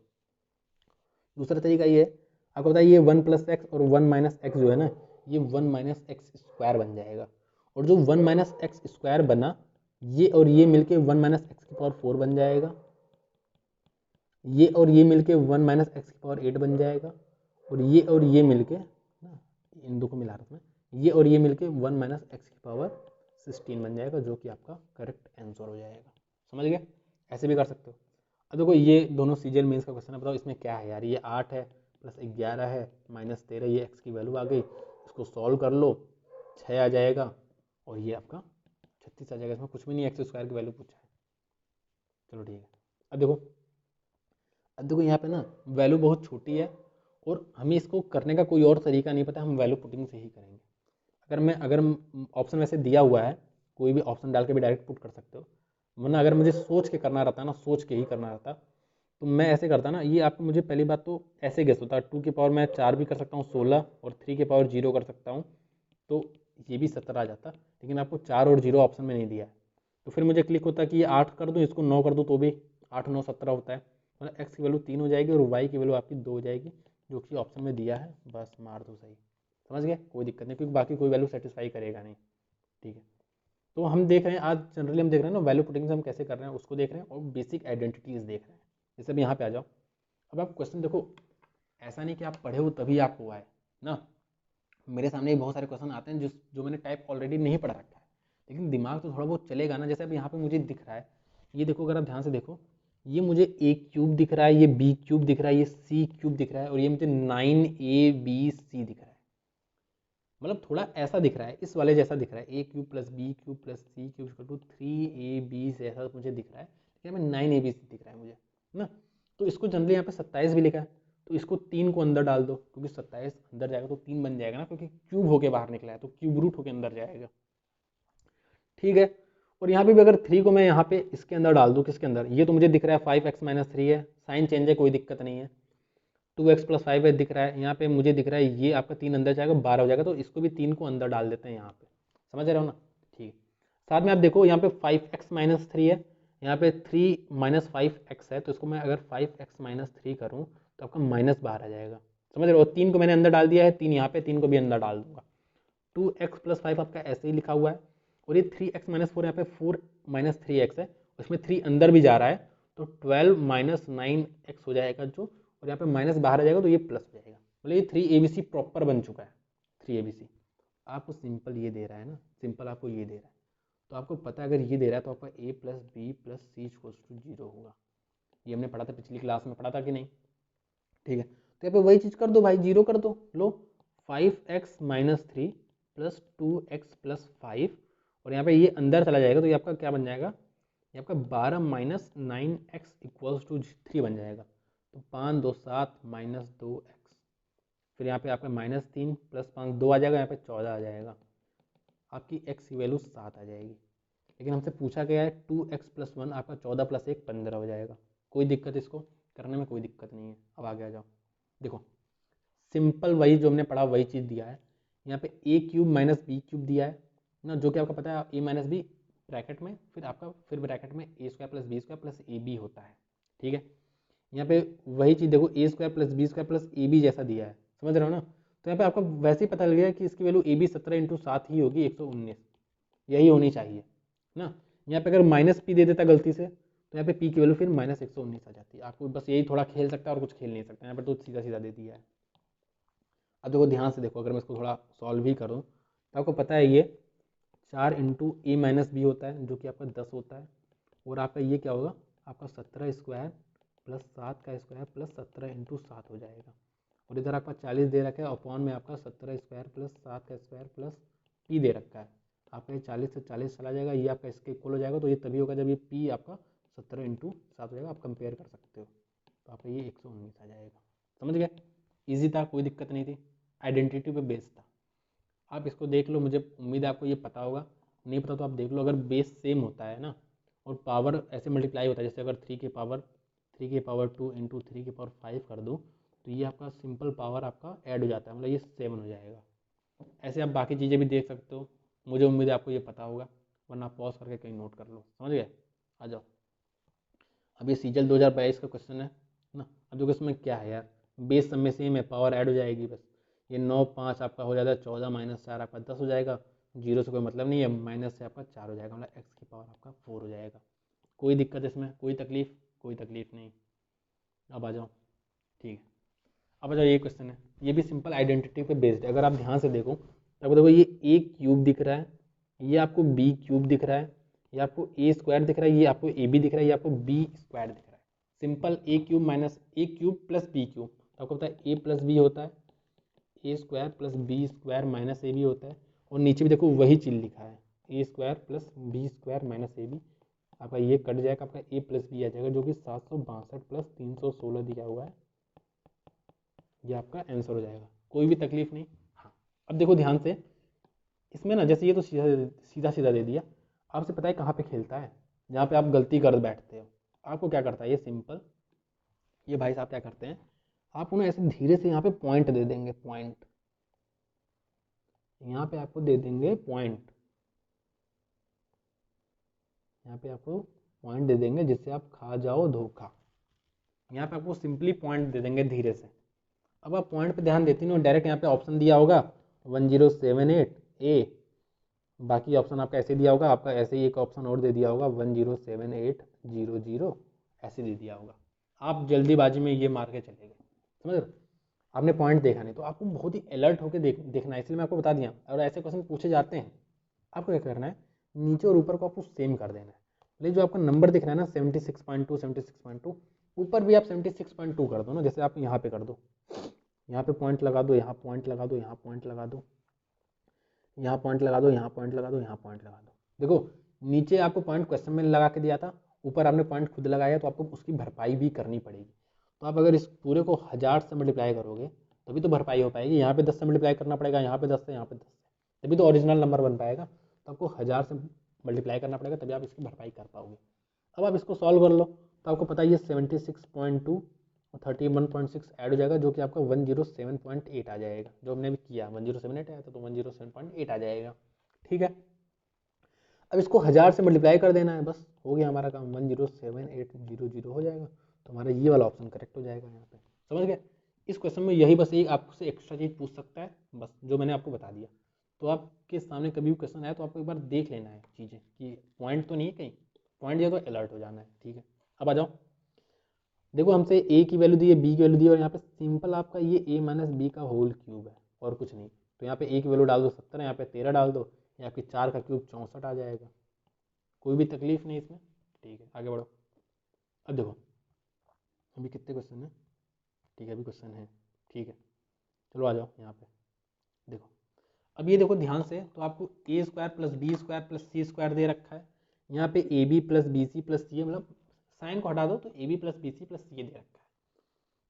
दूसरा तरीका ये है, आपको बताइए ये 1 + x और 1 - x जो है ना, ये 1 - x² बन जाएगा। और जो 1 - x² बना, ये और ये मिलके 1 - x की पावर 4 बन जाएगा, ये और ये मिलके 1 - x की पावर 8 बन जाएगा, और ये मिलके ना, इन दो को मिला रहा हूँ मैं, ये और ये मिलके 1 - x की पावर 16 बन जाएगा, जो कि आपका करेक्ट आंसर हो जाएगा। समझ गए? ऐसे भी कर सकते हो। अब देखो ये दोनों सीजीएल मेंस का क्वेश्चन है, बताओ इसमें क्या है यार, ये 8 है प्लस 11 है -13, ये x की वैल्यू आ गई, इसको सॉल्व कर लो, 6 आ जाएगा, और ये आपका 36 आ जाएगा। इसमें कुछ भी नहीं, x² की वैल्यू पूछा है। चलो ठीक है, अब देखो यहाँ पे ना वैल्यू बहुत छोटी है, और हमें इसको करने का कोई और तरीका नहीं पता, हम वैल्यू पुटिंग से ही करेंगे। अगर ऑप्शन वैसे दिया हुआ है, कोई भी ऑप्शन डाल के भी डायरेक्ट पुट कर सकते हो, वरना अगर मुझे सोच के करना रहता ना, सोच के ही करना रहता, तो मैं ऐसे करता ना, ये आपको मुझे पहली बात तो ऐसे गेस होता, 2 की पावर मैं 4 भी कर सकता हूँ 16, और 3 की पावर 0 कर सकता हूँ, तो ये भी 17 आ जाता। लेकिन आपको 4 और 0 ऑप्शन में नहीं दिया है, तो फिर मुझे क्लिक होता है कि ये 8 कर दूँ, इसको 9 कर दूँ, तो भी 8 9 17 होता है। मतलब एक्स की वैल्यू 3 हो जाएगी और वाई की वैल्यू आपकी 2 हो जाएगी, जो कि ऑप्शन में दिया है, बस मार दो सही। समझ गए? कोई दिक्कत नहीं, क्योंकि बाकी कोई वैल्यू सेटिस्फाई करेगा नहीं। ठीक है, तो हम देख रहे हैं आज जनरली हम देख रहे हैं ना वैल्यू पुटिंग से हम कैसे कर रहे हैं उसको देख रहे हैं, और बेसिक आइडेंटिटीज देख रहे हैं। जैसे अब यहाँ पे आ जाओ, अब आप क्वेश्चन देखो, ऐसा नहीं कि आप पढ़े हो तभी आपको हुआ है ना, मेरे सामने ही बहुत सारे क्वेश्चन आते हैं जो मैंने टाइप ऑलरेडी नहीं पढ़ा रखा है, लेकिन दिमाग तो थोड़ा बहुत चलेगा ना। जैसे अब यहाँ पे मुझे दिख रहा है, ये देखो, अगर आप ध्यान से देखो, ये मुझे ए क्यूब दिख रहा है, ये बी क्यूब दिख रहा है, ये सी क्यूब दिख रहा है, और ये मुझे 9ab दिख रहा है। मतलब थोड़ा ऐसा दिख रहा है, इस वाले जैसा दिख रहा है, a cube plus b cube plus c cube equal to 3ab से ऐसा मुझे दिख रहा है, लेकिन हमें 9ab दिख रहा है मुझे ना। तो इसको जनरली यहाँ पे 27 भी लिखा है, तो इसको 3 को अंदर डाल दो, क्योंकि 27 अंदर जाएगा तो 3 बन जाएगा ना, क्योंकि क्यूब होके बाहर निकला है तो क्यूब रूट होके अंदर जाएगा। ठीक है। और यहाँ पे भी अगर 3 को मैं यहाँ पे इसके अंदर डाल दूँ, किसके अंदर, ये तो मुझे दिख रहा है 5x-3 है, साइन चेंज है, कोई दिक्कत नहीं है। 2x + 5 है दिख रहा है, यहाँ पे मुझे दिख रहा है ये आपका 3 अंदर जाएगा 12 हो जाएगा, तो इसको भी 3 को अंदर डाल देते हैं यहाँ पे। समझ रहे हो ना? ठीक है। साथ में आप देखो यहाँ पे 5x-3 है, यहाँ पे 3 - 5x है, तो इसको मैं अगर 5x-3 करूँ तो आपका माइनस बाहर आ जाएगा। समझ रहे हो? 3 को मैंने अंदर डाल दिया है, 3 यहाँ पे, 3 को भी अंदर डाल दूंगा। 2x + 5 आपका ऐसे ही लिखा हुआ है, और ये 3x - 4 यहाँ पे 4 - 3x है, उसमें 3 अंदर भी जा रहा है, तो 12 - 9x हो जाएगा जो, और यहाँ पे माइनस बाहर आ जाएगा तो ये प्लस हो जाएगा। मतलब ये 3abc प्रॉपर बन चुका है। 3abc आपको सिंपल ये दे रहा है ना, सिंपल आपको ये दे रहा है, तो आपको पता है अगर ये दे रहा है तो आपका a + b + c = 0 होगा। ये हमने पढ़ा था, पिछली क्लास में पढ़ा था कि नहीं? ठीक है, तो यहाँ पे वही चीज़ कर दो भाई, 0 कर दो। लो 5x - 3 + 2x + 5, और यहाँ पे ये अंदर चला जाएगा तो ये आपका क्या बन जाएगा, ये आपका 12 - 9x = 3 बन जाएगा। तो 5 2 7 - 2x, फिर यहाँ पे आपका -3 + 5 2 आ जाएगा, यहाँ पे 14 आ जाएगा, आपकी x की वैल्यू 7 आ जाएगी। लेकिन हमसे पूछा गया है 2x + 1, आपका 14 + 1 15 हो जाएगा। कोई दिक्कत इसको करने में, कोई दिक्कत नहीं है। अब आगे आ जाओ, देखो सिंपल वही जो हमने पढ़ा वही चीज़ दिया है। यहाँ पे a³ - b³ दिया है ना, जो कि आपका पता है a - b ब्रैकेट में, फिर आपका फिर ब्रैकेट में a² + b² + ab होता है। ठीक है, यहाँ पे वही चीज़ देखो, a² + b² + ab जैसा दिया है, समझ रहे हो ना? तो यहाँ पे आपको वैसे ही पता लग गया कि इसकी वैल्यू ab 17 × 7 ही होगी, 119 यही होनी चाहिए ना। यहाँ पे अगर -p दे देता गलती से, तो यहाँ पे p की वैल्यू फिर -119 आ जाती है। आपको बस यही थोड़ा खेल सकता है और कुछ खेल नहीं सकता, यहाँ पर तो सीधा सीधा दे दिया है। अब देखो ध्यान से देखो, अगर मैं इसको थोड़ा सॉल्व भी करूँ तो आपको पता है ये 4 × a - b होता है, जो कि आपका 10 होता है, और आपका ये क्या होगा, आपका 17² + 7 का स्क्वायर + 17 × 7 हो जाएगा। और इधर आपका 40 दे रखा है, अपॉन में आपका 17² + 7 का स्क्वायर + p दे रखा है। आपका ये 40 से 40 चला जाएगा, ये आपका इसके इक्वल हो जाएगा, तो ये तभी होगा जब ये p आपका 17 × 7 हो जाएगा। आप कंपेयर कर सकते हो, तो आपका ये 119 आ जाएगा। समझ गए? ईजी था, कोई दिक्कत नहीं थी, आइडेंटिटी पे बेस था। आप इसको देख लो, मुझे उम्मीद है आपको ये पता होगा, नहीं पता तो आप देख लो। अगर बेस सेम होता है ना, और पावर ऐसे मल्टीप्लाई होता है, जैसे अगर 3 की पावर 2 × 3 की पावर 5 कर दूँ, तो ये आपका सिंपल पावर आपका ऐड हो जाता है, मतलब ये 7 हो जाएगा। ऐसे आप बाकी चीज़ें भी देख सकते हो, मुझे उम्मीद है आपको ये पता होगा, वरना आप पॉज करके कहीं नोट कर लो। समझ गए? आ जाओ, अब ये सीजल 2022 का क्वेश्चन है ना। अब देखो इसमें क्या है यार, बेस सब में सेम है, पावर ऐड हो जाएगी बस। ये 9 5 आपका हो जाता है 14 - 4 आपका 10 हो जाएगा, जीरो से कोई मतलब नहीं है, माइनस से आपका 4 हो जाएगा, मतलब x की पावर आपका 4 हो जाएगा। कोई दिक्कत इसमें, कोई तकलीफ, कोई तकलीफ नहीं। अब आ जाओ, ठीक है, अब आ जाओ, ये क्वेश्चन है, ये भी सिंपल आइडेंटिटी पे बेस्ड है। अगर आप ध्यान से देखो तो आपको देखो ये a³ दिख रहा है, ये आपको b³ दिख रहा है, ये आपको a² दिख रहा है, ये आपको ab दिख रहा है, ये आपको b² दिख रहा है। सिंपल a³ - a³ + b³, तो आपको पता है a + b होता है, a² + b² - ab होता है, और नीचे भी देखो वही चीज़ लिखा है, a² + b² - ab। आपका ये कट जाएगा, आपका a + b आ जाएगा, जो कि 762 + 316 दिया हुआ है, ये आपका आंसर हो जाएगा। कोई भी तकलीफ नहीं। हाँ, अब देखो ध्यान से, इसमें ना जैसे ये तो सीधा सीधा सीधा दे दिया, आपसे पता है कहाँ पे खेलता है, जहाँ पे आप गलती कर बैठते हो। आपको क्या करता है ये सिंपल, ये भाई साहब क्या करते हैं, आप उन्हें ऐसे धीरे से यहाँ पे पॉइंट दे देंगे, पॉइंट यहाँ पे आपको दे देंगे पॉइंट, यहाँ पे आपको पॉइंट दे देंगे जिससे आप खा जाओ धोखा। यहाँ पे आपको सिंपली पॉइंट दे देंगे धीरे से। अब आप पॉइंट पे ध्यान देती नहीं हो, डायरेक्ट यहाँ पे ऑप्शन दिया होगा 1078A, बाकी ऑप्शन आपका ऐसे दिया होगा, आपका ऐसे ही एक ऑप्शन और दे दिया होगा 107800, ऐसे दे दिया होगा। आप जल्दीबाजी में ये मार के चले गए, समझ रहे हो? आपने पॉइंट देखा नहीं, तो आपको बहुत ही अलर्ट होकर देखना है, इसलिए मैं आपको बता दिया। और ऐसे क्वेश्चन पूछे जाते हैं, आपको क्या करना है, नीचे और ऊपर को आपको सेम कर देना है। लेकिन जो आपका नंबर दिख रहा है ना 76.2 76.2, ऊपर भी आप 76.2 कर दो ना, जैसे आप यहाँ पे कर दो, यहाँ पे पॉइंट लगा दो, यहाँ पॉइंट लगा दो, यहाँ पॉइंट लगा दो, यहाँ पॉइंट लगा दो, यहाँ पॉइंट लगा दो, यहाँ पॉइंट लगा दो। देखो नीचे आपको पॉइंट क्वेश्चन में लगा के दिया था, ऊपर आपने पॉइंट खुद लगाया, तो आपको उसकी भरपाई भी करनी पड़ेगी। तो आप अगर इस पूरे को 1000 से मल्टीप्लाई करोगे तभी तो भरपाई हो पाएगी। यहाँ पे 10 से मल्टीप्लाई करना पड़ेगा, यहाँ पे 10 से, यहाँ पे 10 से, तभी तो ओरिजिनल नंबर बन पाएगा। तो आपको 1000 से मल्टीप्लाई करना पड़ेगा, तभी आप इसकी भरपाई कर पाओगे। अब आप इसको सॉल्व कर लो, तो आपको पता है ये 76.2 और 31.6 ऐड हो जाएगा, जो कि आपका 107.8 आ जाएगा। जो हमने अभी किया 1078 आया था, तो 107.8 आ जाएगा। ठीक है, अब इसको 1000 से मल्टीप्लाई कर देना है, बस हो गया हमारा काम, 107800 हो जाएगा। तो हमारा ये वाला ऑप्शन करेक्ट हो जाएगा यहाँ पे। समझ गए? इस क्वेश्चन में यही बस एक आपसे एक्स्ट्रा चीज़ पूछ सकता है, बस जो मैंने आपको बता दिया। तो आपके सामने कभी भी क्वेश्चन आया तो आपको एक बार देख लेना है चीज़ें कि पॉइंट तो नहीं है कहीं, पॉइंट दिया तो अलर्ट हो जाना है। ठीक है, अब आ जाओ, देखो हमसे a की वैल्यू दी है, b की वैल्यू दी है, और यहाँ पे सिंपल आपका ये a माइनस बी का होल क्यूब है और कुछ नहीं। तो यहाँ पे a की वैल्यू डाल दो 70, यहाँ पे 13 डाल दो, या आपकी 4 का क्यूब 64 आ जाएगा। कोई भी तकलीफ नहीं इसमें। ठीक है, आगे बढ़ो। अब देखो अभी कितने क्वेश्चन है? ठीक है, अभी क्वेश्चन है। ठीक है, चलो आ जाओ यहाँ पे। देखो अब ये देखो ध्यान से, तो आपको a square plus b square plus c square दे रखा है। यहाँ पे a b plus b c plus c, मतलब साइन को हटा दो तो a b plus b c plus c दे रखा है।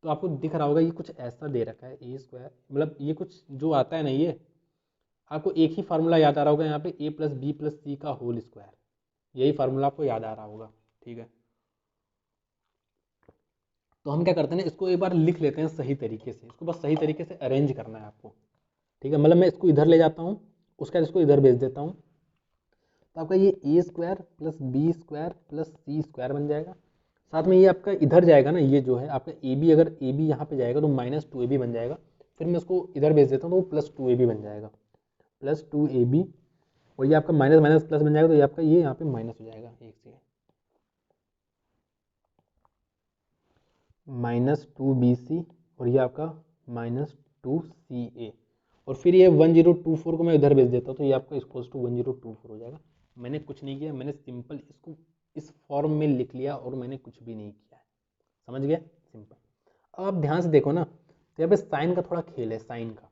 तो आपको दिख रहा होगा ये कुछ ऐसा दे रखा है ए स्क्वायर, मतलब ये कुछ जो आता है ना, ये आपको एक ही फार्मूला याद आ रहा होगा, यहाँ पे ए प्लस बी प्लस सी का होल स्क्वायर, यही फार्मूला आपको याद आ रहा होगा। ठीक है, तो हम क्या करते हैं ना, इसको एक बार लिख लेते हैं सही तरीके से, इसको बस सही तरीके से अरेंज करना है आपको। ठीक है, मतलब मैं इसको इधर ले जाता हूँ, उसका इसको इधर भेज देता हूँ। तो आपका ये a square plus b square plus c square बन जाएगा। साथ में ये आपका इधर जाएगा ना, ये जो है आपका ए बी, अगर ए बी यहाँ पे जाएगा तो माइनस 2ab बन जाएगा। फिर मैं उसको इधर भेज देता हूँ तो वो प्लस 2ab बन जाएगा, प्लस 2ab। और ये आपका माइनस माइनस प्लस बन जाएगा, तो ये आपका ये यहाँ पे माइनस हो जाएगा, एक से -2bc, और ये आपका -2ca। और फिर ये 1024 को मैं इधर भेज देता हूँ, तो ये आपका इक्वल्स टू 1024 हो जाएगा। मैंने कुछ नहीं किया, मैंने सिंपल इसको इस फॉर्म में लिख लिया और मैंने कुछ भी नहीं किया है। समझ गए? सिंपल। अब आप ध्यान से देखो ना, तो यहाँ पे साइन का थोड़ा खेल है, साइन का।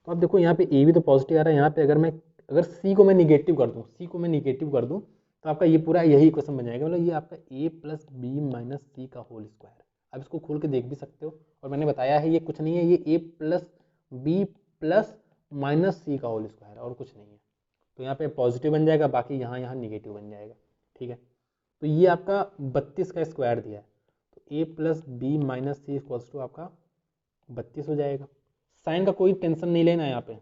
तो आप देखो यहाँ पे ए भी तो पॉजिटिव आ रहा है, यहाँ पे अगर सी को मैं निगेटिव कर दूँ, सी को मैं निगेटिव कर दूँ, तो आपका ये पूरा यही क्वेश्चन बन जाएगा, मतलब ये आपका ए प्लस बी माइनस सी का होल स्क्वायर। आप इसको खोल के देख भी सकते हो, और मैंने बताया है ये कुछ नहीं है, ये ए प्लस बी प्लस माइनस सी का होल स्क्वायर और कुछ नहीं है। तो यहाँ पे पॉजिटिव बन जाएगा, बाकी यहाँ यहाँ निगेटिव बन जाएगा। ठीक है, तो ये आपका 32 का स्क्वायर दिया है, तो a plus b minus c equals to आपका 32 हो जाएगा। साइन का कोई टेंशन नहीं लेना है यहाँ पे,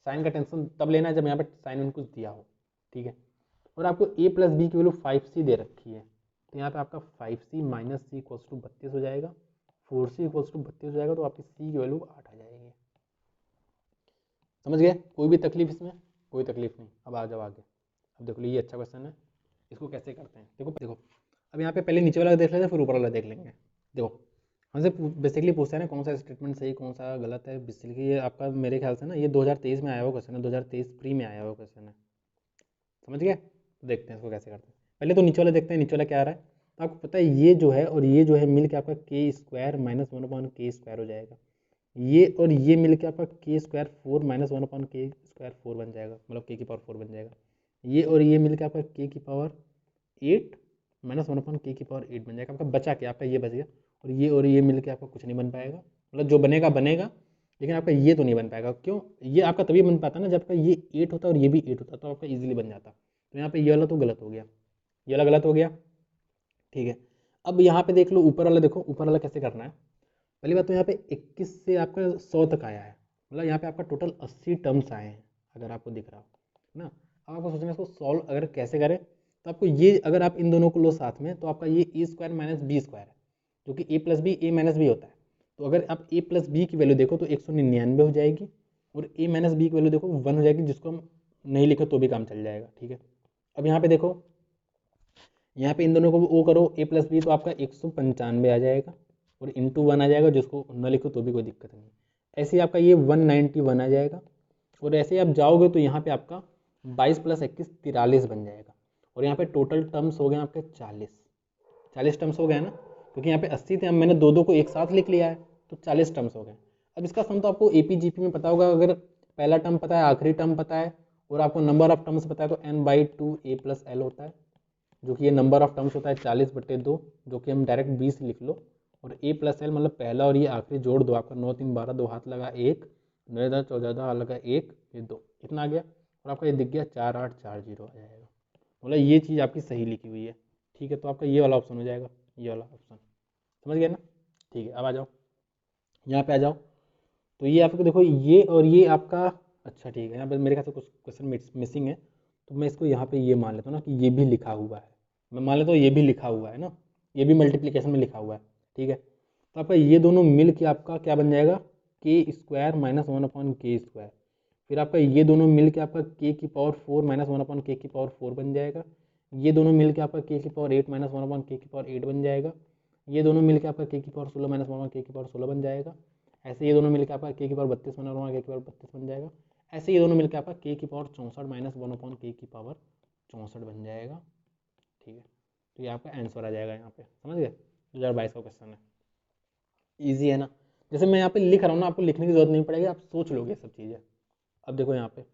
साइन का टेंशन तब लेना है जब यहाँ पे साइन में कुछ दिया हो। ठीक है, और आपको a प्लस बी की वैल्यू 5c दे रखी है, तो यहाँ पे आपका 5c minus c equals to 32 हो जाएगा, 4c इक्वल्स टू 32 हो जाएगा, तो आपकी c की वैल्यू 8 आ जाएगी। समझ गए? कोई भी तकलीफ इसमें? कोई तकलीफ नहीं। अब आ जाओ आगे। अब देखो ये अच्छा क्वेश्चन है, इसको कैसे करते हैं देखो देखो। अब यहाँ पे पहले नीचे वाला देख लेते हैं, फिर ऊपर वाला देख लेंगे। देखो हमसे बेसिकली पूछता है ना कौन सा स्टेटमेंट सही कौन सा गलत है। बेसिकली ये आपका मेरे ख्याल से ना ये 2023 में आया हुआ क्वेश्चन है, 2023 प्री में आया हुआ क्वेश्चन है। समझ गए? तो देखते हैं इसको कैसे करते हैं। पहले तो नीचे वाला देखते हैं, नीचे वाला क्या आ रहा है। तो आपको पता है ये जो है और ये जो है मिल के आपका के स्क्वायर माइनस 1/k² हो जाएगा। ये और ये मिल के आपका के स्क्वायर 4 माइनस 1/k² 4 बन जाएगा, मतलब के की पावर 4 बन जाएगा। ये और ये मिल के आपका के की पावर 8 माइनस 1/k² बन जाएगा। आपका बचा क्या? आपका ये बच गया। और ये मिल के आपका कुछ नहीं बन पाएगा, मतलब जो बनेगा बनेगा, लेकिन आपका ये तो नहीं बन पाएगा। क्यों? ये आपका तभी बन पाता ना जब आपका ये 8 होता और ये भी 8 होता, तो आपका ईजिली बन जाता। तो यहाँ पे ये वाला तो गलत हो गया, ये वाला गलत हो गया। ठीक है, अब यहाँ पे देख लो ऊपर वाला, देखो ऊपर वाला कैसे करना है। पहली बात तो यहाँ पे 21 से आपका 100 तक आया है, मतलब यहाँ पे आपका टोटल 80 टर्म्स आए हैं, अगर आपको दिख रहा हो ना। अब आपको सोचना है इसको सॉल्व अगर कैसे करें। तो आपको ये, अगर आप इन दोनों को लो साथ में, तो आपका ये a square minus B square है, जो कि ए प्लस बी ए माइनस बी होता है। तो अगर आप ए प्लस बी की वैल्यू देखो तो 199 हो जाएगी, और ए माइनस बी की वैल्यू देखो 1 हो जाएगी, जिसको हम नहीं लिखे तो भी काम चल जाएगा। ठीक है, अब यहाँ पे देखो, यहाँ पे इन दोनों को ओ करो ए प्लस बी, तो आपका 195 आ जाएगा, और इंटू 1 आ जाएगा, जिसको न लिखो तो भी कोई दिक्कत नहीं। ऐसे ही आपका ये 191 आ जाएगा, और ऐसे ही आप जाओगे तो यहाँ पे आपका 22 + 21 43 बन जाएगा, और यहाँ पे टोटल टर्म्स हो गए आपके 40 टर्म्स हो गए ना, क्योंकि यहाँ पे 80 थे, अब मैंने दो दो को एक साथ लिख लिया है, तो 40 टर्म्स हो गए। अब इसका सम तो आपको एपीजीपी में पता होगा, अगर पहला टर्म पता है, आखिरी टर्म पता है, और आपको नंबर ऑफ टर्म्स पता है, तो n/2 a + l होता है, जो कि ये नंबर ऑफ टर्म्स होता है 40/2, जो कि हम डायरेक्ट 20 लिख लो, और a + l मतलब पहला और ये आखिरी जोड़ दो, आपका 9 3 12, 2 हाथ लगा 1, 9 10 14 लगा 1, ये 2, इतना आ गया, और आपका ये दिख गया 4840 आ जाएगा। मतलब ये चीज़ आपकी सही लिखी हुई है, ठीक है, तो आपका ये वाला ऑप्शन हो जाएगा, ये वाला ऑप्शन, समझ गए ना। ठीक है, अब आ जाओ, यहाँ पे आ जाओ, तो ये आपको देखो ये और ये आपका, अच्छा ठीक है, यहाँ पे मेरे ख्याल से कुछ क्वेश्चन मिसिंग है, तो मैं इसको यहाँ पे ये मान लेता हूँ ना कि ये भी लिखा हुआ है, मैं मान लेता हूँ ये भी लिखा हुआ है ना, ये भी मल्टीप्लिकेशन में लिखा हुआ है, ठीक है, तो आपका ये दोनों मिल के आपका क्या बन जाएगा, k² - 1/k², फिर आपका ये दोनों मिल के आपका k⁴ - 1/k⁴ बन जाएगा, ये दोनों मिल के आपका k⁴ 8 - 1/k⁴ बन जाएगा, ये दोनों मिल के आपका k⁴ 16 - 1/k⁴ बन जाएगा, ऐसे ये दोनों मिलकर आपका k⁴ 32 - 1/k⁴ बन जाएगा, ऐसे ये दोनों मिलकर आपका k⁴ 64 - 1/k⁴ बन जाएगा, ठीक है, तो ये आपका आंसर आ जाएगा यहाँ पे, समझ गए, 2022 का क्वेश्चन है, ईजी है ना। जैसे मैं यहाँ पे लिख रहा हूँ ना, आपको लिखने की जरूरत नहीं पड़ेगी, आप सोच लोगे सब चीज़ें। अब देखो यहाँ पे,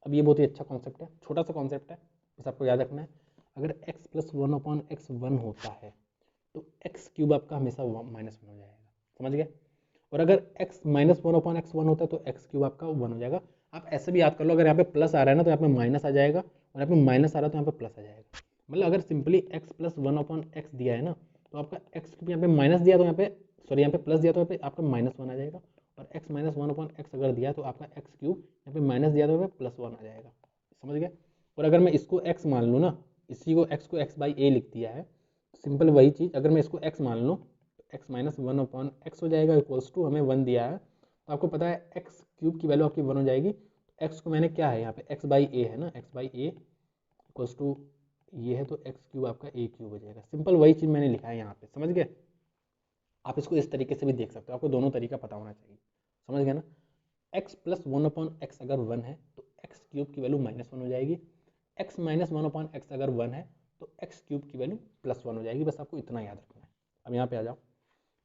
अब ये बहुत ही अच्छा कॉन्सेप्ट है, छोटा सा कॉन्सेप्ट है, बस आपको याद रखना है, अगर x + 1/x 1 होता है तो x³ आपका हमेशा -1 हो जाएगा, समझ गए, और अगर x - 1/x 1 होता है तो x³ आपका 1 हो जाएगा। आप ऐसे भी याद कर लो, अगर यहाँ पे प्लस आ रहा है ना तो यहाँ पे माइनस आ जाएगा, और यहाँ पे माइनस आ रहा है तो यहाँ पे प्लस आ जाएगा, मतलब अगर सिंपली x + 1/x दिया है ना, तो आपका x³ यहाँ पे माइनस दिया तो यहाँ पे, सॉरी यहाँ पे प्लस दिया तो यहाँ पे आपका -1 आ जाएगा, और x - 1/x अगर दिया तो आपका x³ यहाँ पे माइनस दिया तो यहाँ पे +1 आ जाएगा, समझ गए। और अगर मैं इसको x मान लूँ ना, इसी को x को x/a लिख दिया है, सिंपल वही चीज़, अगर मैं इसको x मान लूँ, x - 1/x हो जाएगा, इक्वल्स टू हमें 1 दिया है, तो आपको पता है x³ की वैल्यू आपकी 1 हो जाएगी, x को मैंने क्या है यहाँ पे x/a है ना, x/a इक्वल्स टू ये है, तो x³ आपका a³ हो जाएगा, सिंपल वही चीज़ मैंने लिखा है यहाँ पे, समझ गए। आप इसको इस तरीके से भी देख सकते हो, आपको दोनों तरीका पता होना चाहिए, समझ गए ना। x + 1/x अगर 1 है तो x³ की वैल्यू -1 हो जाएगी, x - 1/x अगर 1 है तो x³ की वैल्यू +1 हो जाएगी, बस आपको इतना याद रखना है। अब यहाँ पे आ जाओ,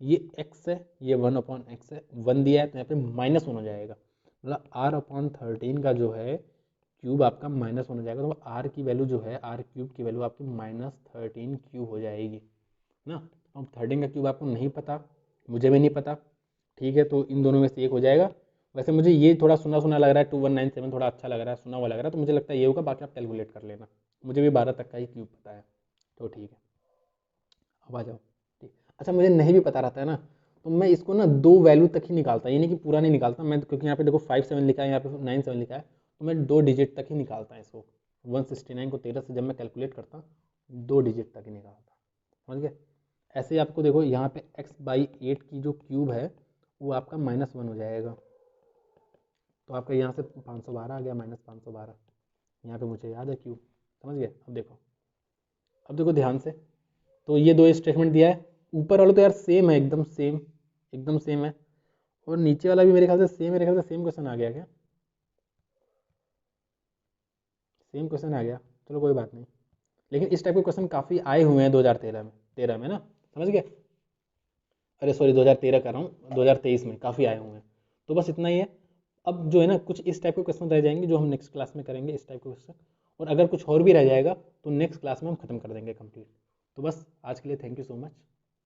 ये x है, ये 1/x है, 1 दिया है तो यहाँ पे -1 हो जाएगा, मतलब r/13 का जो है क्यूब आपका -1 हो जाएगा, तो r की वैल्यू जो है, r³ की वैल्यू आपकी -13³ हो जाएगी ना। अब 13 का क्यूब आपको नहीं पता, मुझे भी नहीं पता, ठीक है, तो इन दोनों में से एक हो जाएगा। वैसे मुझे ये थोड़ा सुना सुना लग रहा है, 2197 थोड़ा अच्छा लग रहा है, सुना हुआ लग रहा है, तो मुझे लगता है ये होगा, बाकी आप कैलकुलेट कर लेना, मुझे भी 12 तक का ही क्यूब पता है, तो ठीक है। अब आ जाओ, ठीक, अच्छा मुझे नहीं भी पता रहता है ना, तो मैं इसको ना 2 वैल्यू तक ही निकालता, ये नहीं कि पूरा नहीं निकालता मैं, क्योंकि यहाँ पे देखो 57 लिखा है, यहाँ पे 97 लिखा है, तो मैं 2 डिजिट तक ही निकालता है इसको, 169 को 13 से जब मैं कैलकुलेट करता 2 डिजिट तक ही निकालता, समझ गए। ऐसे ही आपको देखो यहाँ पे x/8 की जो क्यूब है वो आपका -1 हो जाएगा, तो आपका यहाँ से 512 आ गया, -512, यहाँ पे मुझे याद है क्यूब, समझ गए। अब देखो ध्यान से, तो ये 2 स्टेटमेंट दिया है, ऊपर वाला तो यार सेम है, एकदम सेम, एकदम सेम है, और नीचे वाला भी मेरे ख्याल से सेम, मेरे ख्याल से सेम क्वेश्चन आ गया क्या, सेम क्वेश्चन आ गया, चलो कोई बात नहीं, लेकिन इस टाइप के क्वेश्चन काफ़ी आए हुए हैं 2013 में ना, समझ गए, अरे सॉरी 2013 कर रहा हूँ, 2023 में काफ़ी आए हुए हैं, तो बस इतना ही है। अब जो है ना कुछ इस टाइप के क्वेश्चन रह जाएंगे जो हम नेक्स्ट क्लास में करेंगे, इस टाइप के क्वेश्चन, और अगर कुछ और भी रह जाएगा तो नेक्स्ट क्लास में हम खत्म कर देंगे कंप्लीट। तो बस आज के लिए थैंक यू सो मच।